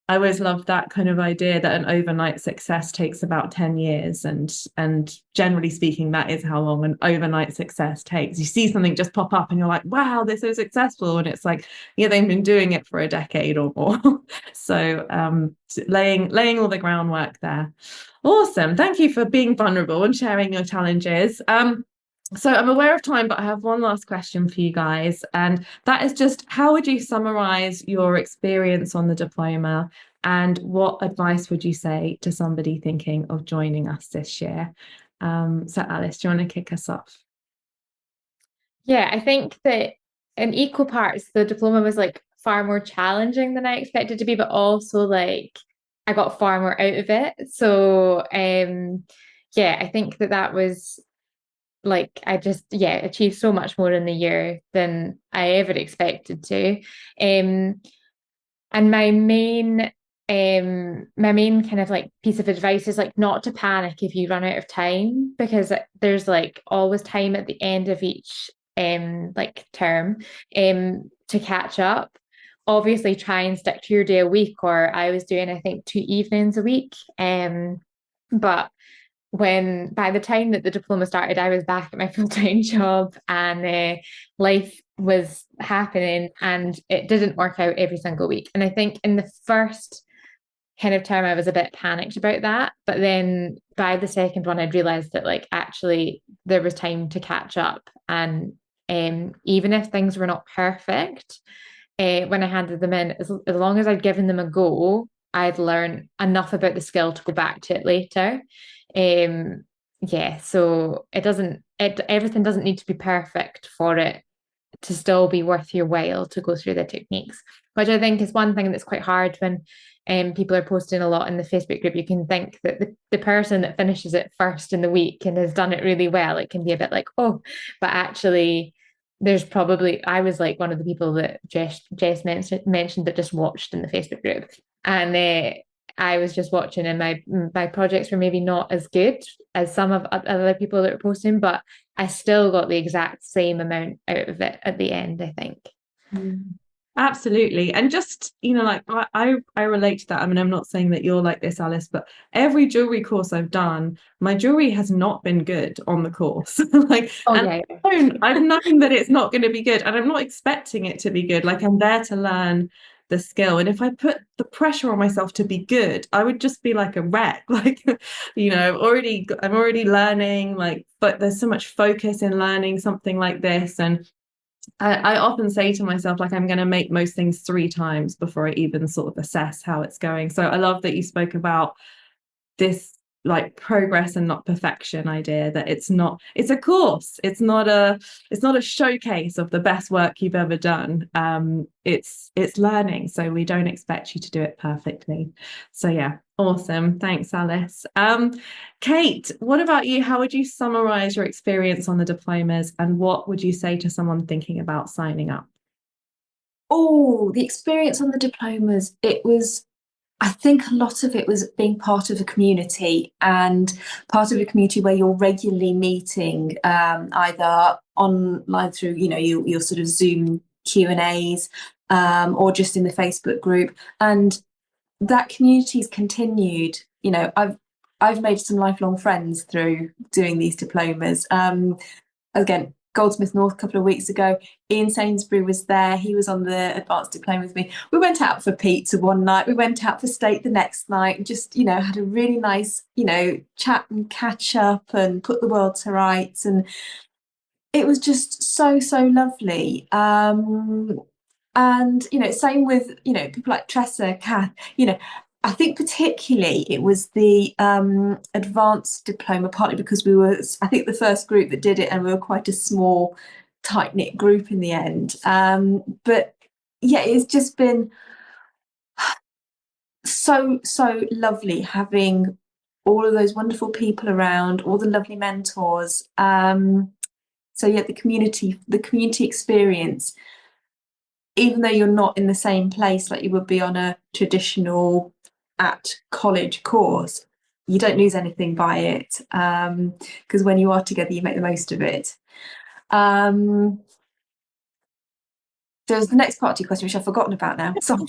I always love that kind of idea that an overnight success takes about 10 years. And generally speaking, that is how long an overnight success takes. You see something just pop up and you're like, wow, they're so successful. And it's like, yeah, they've been doing it for a decade or more. So laying all the groundwork there. Awesome. Thank you for being vulnerable and sharing your challenges. So I'm aware of time, but I have one last question for you guys. And that is just, how would you summarize your experience on the diploma? And what advice would you say to somebody thinking of joining us this year? So Alice, do you want to kick us off? Yeah, I think that in equal parts, the diploma was like far more challenging than I expected to be, but also like I got far more out of it. So yeah, I think that was like I just achieved so much more in the year than I ever expected to. And my main kind of like piece of advice is like not to panic if you run out of time, because there's like always time at the end of each like term to catch up. Obviously try and stick to your day a week, or I was doing I think 2 evenings a week. But by the time that the diploma started, I was back at my full-time job, and life was happening, and it didn't work out every single week. And I think in the first kind of term, I was a bit panicked about that. But then by the second one, I'd realized that like actually there was time to catch up. And even if things were not perfect, when I handed them in, as long as I'd given them a go, I'd learned enough about the skill to go back to it later. So everything doesn't need to be perfect for it to still be worth your while to go through the techniques, which I think is one thing that's quite hard when people are posting a lot in the Facebook group. You can think that the person that finishes it first in the week and has done it really well, it can be a bit like, oh, but actually I was like one of the people that Jess mentioned that just watched in the Facebook group, and I was just watching, and my projects were maybe not as good as some of other people that were posting, but I still got the exact same amount out of it at the end, I think. Absolutely. And just, you know, like I relate to that. I mean, I'm not saying that you're like this, Alice, but every jewelry course I've done, my jewelry has not been good on the course. I've known that it's not going to be good, and I'm not expecting it to be good. Like, I'm there to learn the skill. And if I put the pressure on myself to be good, I would just be like a wreck. Like, you know, I'm already learning, like, but there's so much focus in learning something like this. And I often say to myself, like, I'm going to make most things 3 times before I even sort of assess how it's going. So I love that you spoke about this like progress and not perfection idea, that it's a course, it's not a showcase of the best work you've ever done. It's learning, so we don't expect you to do it perfectly. So yeah, awesome. Thanks, Alice. Kate, what about you? How would you summarize your experience on the diplomas, and what would you say to someone thinking about signing up? Oh, the experience on the diplomas, I think a lot of it was being part of a community, and part of a community where you're regularly meeting, either online through, your sort of Zoom Q&As, or just in the Facebook group. And that community's continued. I've made some lifelong friends through doing these diplomas. Again, Goldsmiths North a couple of weeks ago, Ian Sainsbury was there. He was on the advanced diploma with me. We went out for pizza one night. We went out for steak the next night, and just, had a really nice, chat and catch up and put the world to rights. And it was just so, so lovely. And, same with, people like Tressa, Kath, I think particularly it was the advanced diploma, partly because we were, I think, the first group that did it, and we were quite a small, tight-knit group in the end. But yeah, it's just been so, so lovely having all of those wonderful people around, all the lovely mentors. So yeah, the community experience, even though you're not in the same place like you would be on a traditional at college course, you don't lose anything by it, because when you are together, you make the most of it. There's the next part of your question, which I've forgotten about now. Sorry.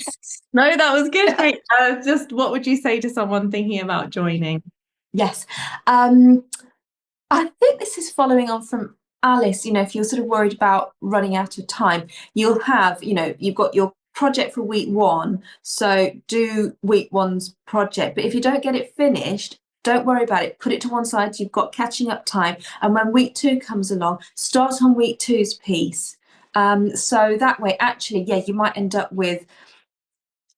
No, that was good. Great. Just what would you say to someone thinking about joining? Yes. I think this is following on from Alice. If you're sort of worried about running out of time, you'll have, you've got your project for week one, so do week one's project. But if you don't get it finished, don't worry about it. Put it to one side. You've got catching up time. And when week two comes along, start on week two's piece. So that way, actually, yeah, you might end up with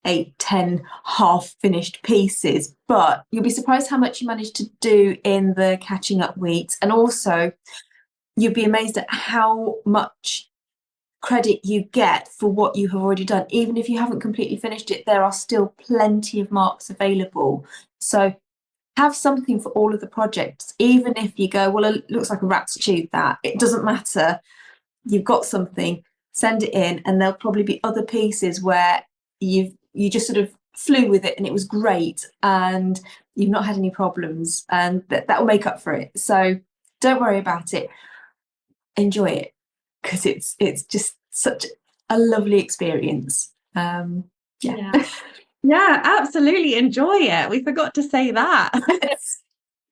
8, 10 half finished pieces, but you'll be surprised how much you manage to do in the catching up weeks. And also, you'll be amazed at how much credit you get for what you have already done. Even if you haven't completely finished it, there are still plenty of marks available. So have something for all of the projects. Even if you go, well, it looks like a rat's chewed that, it doesn't matter. You've got something, send it in, and there'll probably be other pieces where you just sort of flew with it and it was great, and you've not had any problems, and that will make up for it. So don't worry about it. Enjoy it, because it's just such a lovely experience. Yeah. Yeah, absolutely. Enjoy it. We forgot to say that.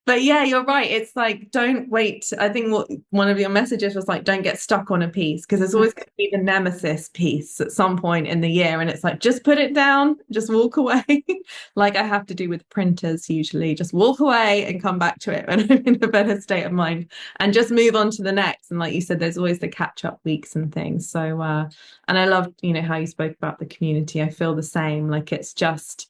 But yeah, you're right. It's like, don't wait. I think what one of your messages was like, don't get stuck on a piece, because there's always going to be the nemesis piece at some point in the year. And it's like, just put it down, just walk away. Like I have to do with printers usually, just walk away and come back to it when I'm in a better state of mind, and just move on to the next. And like you said, there's always the catch up weeks and things. So, and I love, how you spoke about the community. I feel the same. Like it's just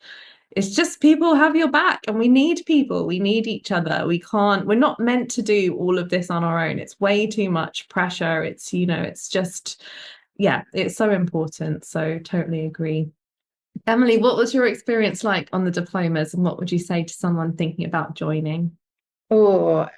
people have your back, and we need people. We need each other. We're not meant to do all of this on our own. It's way too much pressure. It's, it's just, yeah, it's so important. So totally agree. Emily, what was your experience like on the diplomas, and what would you say to someone thinking about joining? I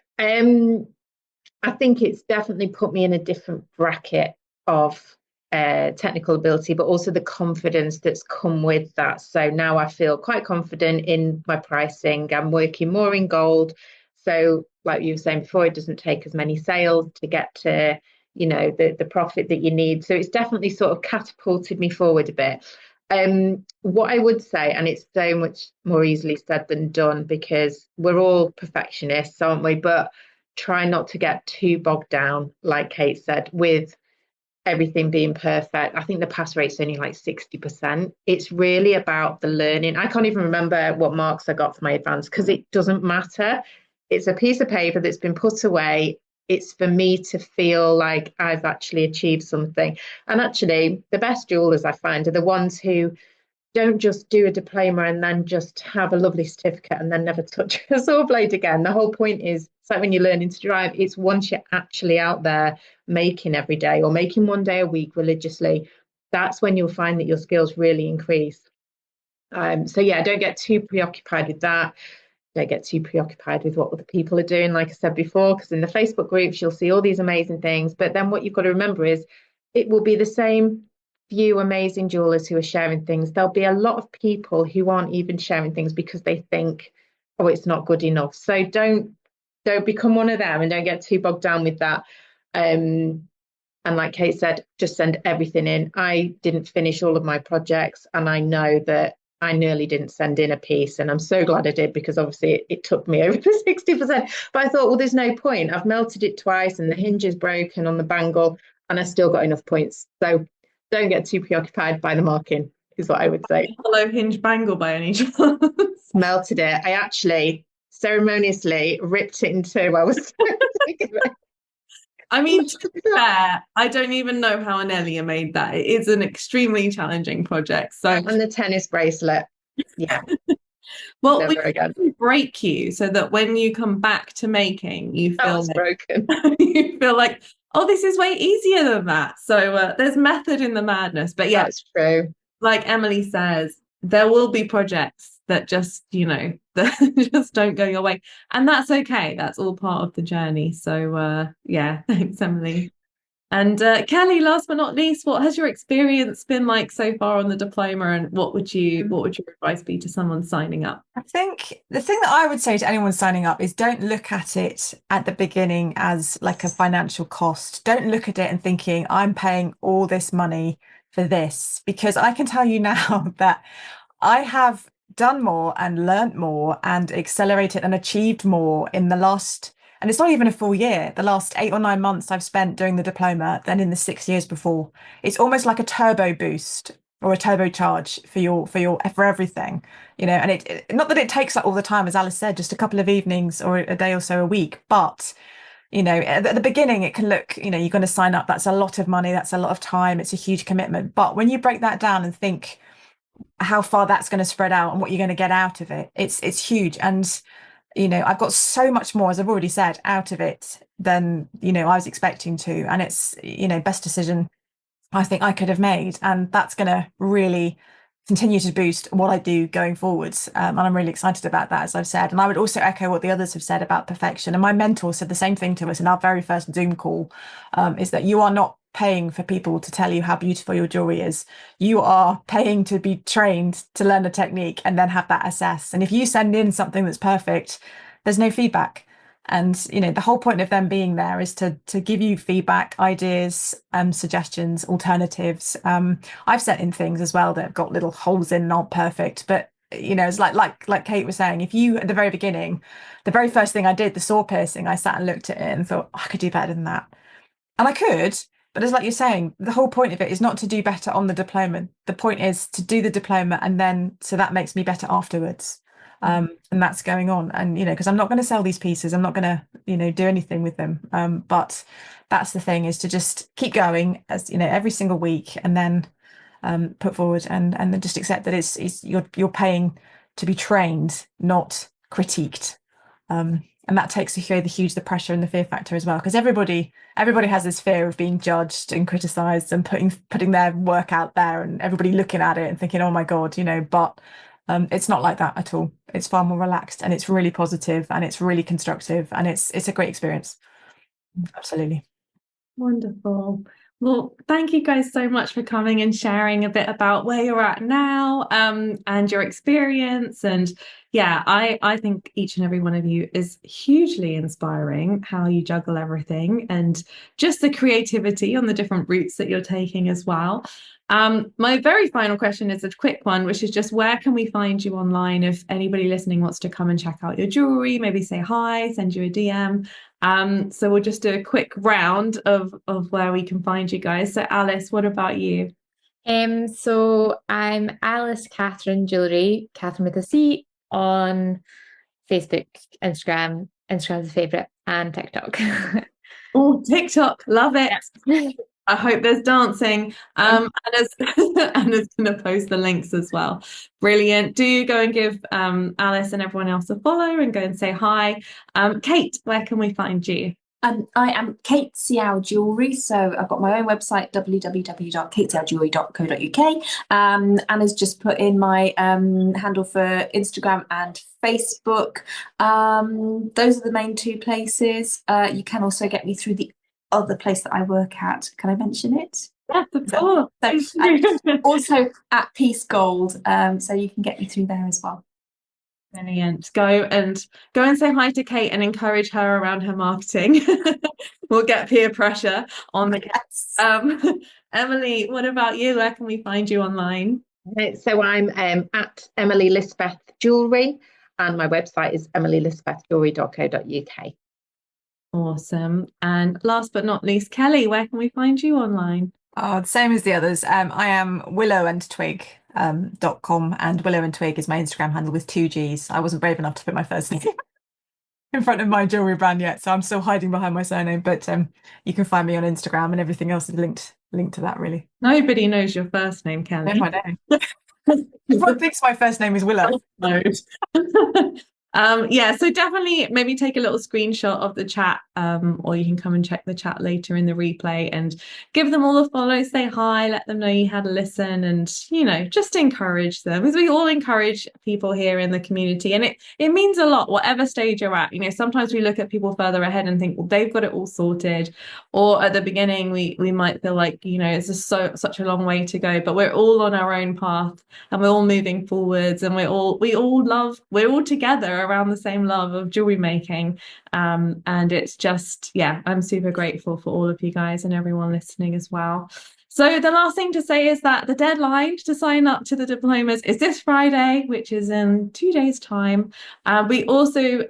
think it's definitely put me in a different bracket of technical ability, but also the confidence that's come with that. So now I feel quite confident in my pricing. I'm working more in gold. So like you were saying before, it doesn't take as many sales to get to, the profit that you need. So it's definitely sort of catapulted me forward a bit. What I would say, and it's so much more easily said than done, because we're all perfectionists, aren't we? But try not to get too bogged down, like Kate said, with everything being perfect. I think the pass rate's only like 60%. It's really about the learning. I can't even remember what marks I got for my advanced, because it doesn't matter. It's a piece of paper that's been put away. It's for me to feel like I've actually achieved something. And actually, the best jewelers I find are the ones who don't just do a diploma and then just have a lovely certificate and then never touch a saw blade again. The whole point is, it's like when you're learning to drive, it's once you're actually out there making every day or making one day a week religiously, that's when you'll find that your skills really increase. So yeah, don't get too preoccupied with that. Don't get too preoccupied with what other people are doing, like I said before, because in the Facebook groups, you'll see all these amazing things. But then what you've got to remember is it will be the same few amazing jewelers who are sharing things. There'll be a lot of people who aren't even sharing things because they think, oh, it's not good enough. So don't become one of them and don't get too bogged down with that. And like Kate said, just send everything in. I didn't finish all of my projects, and I know that I nearly didn't send in a piece, and I'm so glad I did, because obviously it took me over the 60%. But I thought, well, there's no point. I've melted it twice and the hinge is broken on the bangle, and I still got enough points. So don't get too preoccupied by the marking, is what I would say. Hollow hinge bangle by any chance? Melted it. I actually ceremoniously ripped it in two. I was I mean, to be fair, I don't even know how Anelia made that. It is an extremely challenging project. So, and the tennis bracelet. Yeah. well, we Never again. can break you so that when you come back to making, you That feel was like, broken. you feel like, oh, this is way easier than that. So there's method in the madness. But yeah, That's true. like Emily says, there will be projects that just, that just don't go your way. And that's okay. That's all part of the journey. So yeah, thanks, Emily. And Kelly, last but not least, what has your experience been like so far on the diploma, and what would your advice be to someone signing up? I think the thing that I would say to anyone signing up is don't look at it at the beginning as like a financial cost. Don't look at it and thinking, I'm paying all this money for this, because I can tell you now that I have done more and learnt more and accelerated and achieved more in the last, and it's not even a full year, the last 8 or 9 months I've spent doing the diploma than in the 6 years before. It's almost like a turbo boost or a turbocharge for everything, and it not that it takes up all the time, as Alice said, just a couple of evenings or a day or so a week, but at the beginning it can look, you're going to sign up, that's a lot of money, that's a lot of time, it's a huge commitment. But when you break that down and think how far that's going to spread out and what you're going to get out of it, it's huge. And I've got so much more, as I've already said, out of it than I was expecting to, and it's best decision I think I could have made, and that's going to really continue to boost what I do going forwards, and I'm really excited about that, as I've said. And I would also echo what the others have said about perfection, and my mentor said the same thing to us in our very first Zoom call, is that you are not paying for people to tell you how beautiful your jewelry is. You are paying to be trained to learn a technique and then have that assessed. And if you send in something that's perfect, there's no feedback. And the whole point of them being there is to give you feedback, ideas, suggestions, alternatives. I've sent in things as well that have got little holes in and aren't perfect, but it's like Kate was saying, if you at the very beginning, the very first thing I did, the saw piercing, I sat and looked at it and thought, I could do better than that. And I could, but as like you're saying, the whole point of it is not to do better on the diploma. The point is to do the diploma, and then so that makes me better afterwards. And that's going on. And because I'm not going to sell these pieces, I'm not going to do anything with them. But that's the thing, is to just keep going, as every single week, and then put forward and then just accept that it's you're paying to be trained, not critiqued. And that takes away the pressure and the fear factor as well, because everybody has this fear of being judged and criticized and putting their work out there, and everybody looking at it and thinking, oh my God, but it's not like that at all. It's far more relaxed, and it's really positive, and it's really constructive, and it's a great experience. Absolutely. Wonderful. Well, thank you guys so much for coming and sharing a bit about where you're at now, and your experience. And yeah, I think each and every one of you is hugely inspiring, how you juggle everything, and just the creativity on the different routes that you're taking as well. My very final question is a quick one, which is just, where can we find you online if anybody listening wants to come and check out your jewelry, maybe say hi, send you a DM? So we'll just do a quick round of where we can find you guys. So Alice, what about you? So I'm Alice Catherine Jewellery, Catherine with a C, on Facebook, Instagram's a favourite, and TikTok. Oh, TikTok, love it. Yeah. I hope there's dancing. Anna's Anna's going to post the links as well. Brilliant. Do go and give Alice and everyone else a follow and go and say hi. Kate, where can we find you? I am Kate Seow Jewellery, so I've got my own website, www.kateseowjewellery.co.uk. Anna's just put in my handle for Instagram and Facebook. Those are the main two places. You can also get me through the other place that I work at. Can I mention it? Yes, of course. Also at Peace Gold, so you can get me through there as well. Brilliant. Go and say hi to Kate and encourage her around her marketing. We'll get peer pressure on the Yes. Emily, what about you? Where can we find you online? So I'm at Emily Lisbeth Jewellery, and my website is emilylisbethjewellery.co.uk. Awesome. And last but not least, Kelly, where can we find you online? The same as the others. I am willowandtwig.com, and Willow and Twig is my Instagram handle with 2 G's. I wasn't brave enough to put my first name in front of my jewellery brand yet, so I'm still hiding behind my surname, but you can find me on Instagram, and everything else is linked to that, really. Nobody knows your first name, Kelly. No, I know. Everyone thinks my first name is Willow. Yeah, so definitely maybe take a little screenshot of the chat, or you can come and check the chat later in the replay and give them all a follow, say hi, let them know you had a listen, and just encourage them, because we all encourage people here in the community, and it means a lot whatever stage you're at. Sometimes we look at people further ahead and think, well, they've got it all sorted, or at the beginning we might feel like it's just such a long way to go, but we're all on our own path and we're all moving forwards, and we're all together around the same love of jewelry making, and it's just, I'm super grateful for all of you guys and everyone listening as well. So the last thing to say is that the deadline to sign up to the diplomas is this Friday, which is in 2 days' time. We also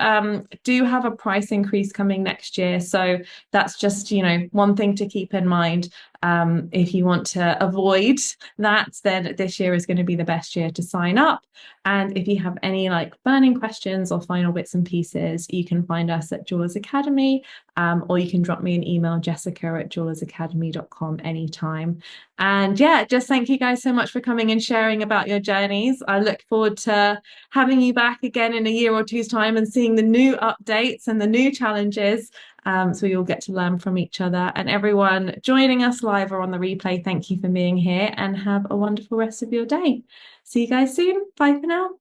do have a price increase coming next year, so that's just one thing to keep in mind. If you want to avoid that, then this year is going to be the best year to sign up. And if you have any burning questions or final bits and pieces, you can find us at Jewellers Academy, or you can drop me an email, jessica@jewellersacademy.com, anytime. And just thank you guys so much for coming and sharing about your journeys. I look forward to having you back again in a year or two's time and seeing the new updates and the new challenges. So we all get to learn from each other. And everyone joining us live or on the replay, thank you for being here, and have a wonderful rest of your day. See you guys soon. Bye for now.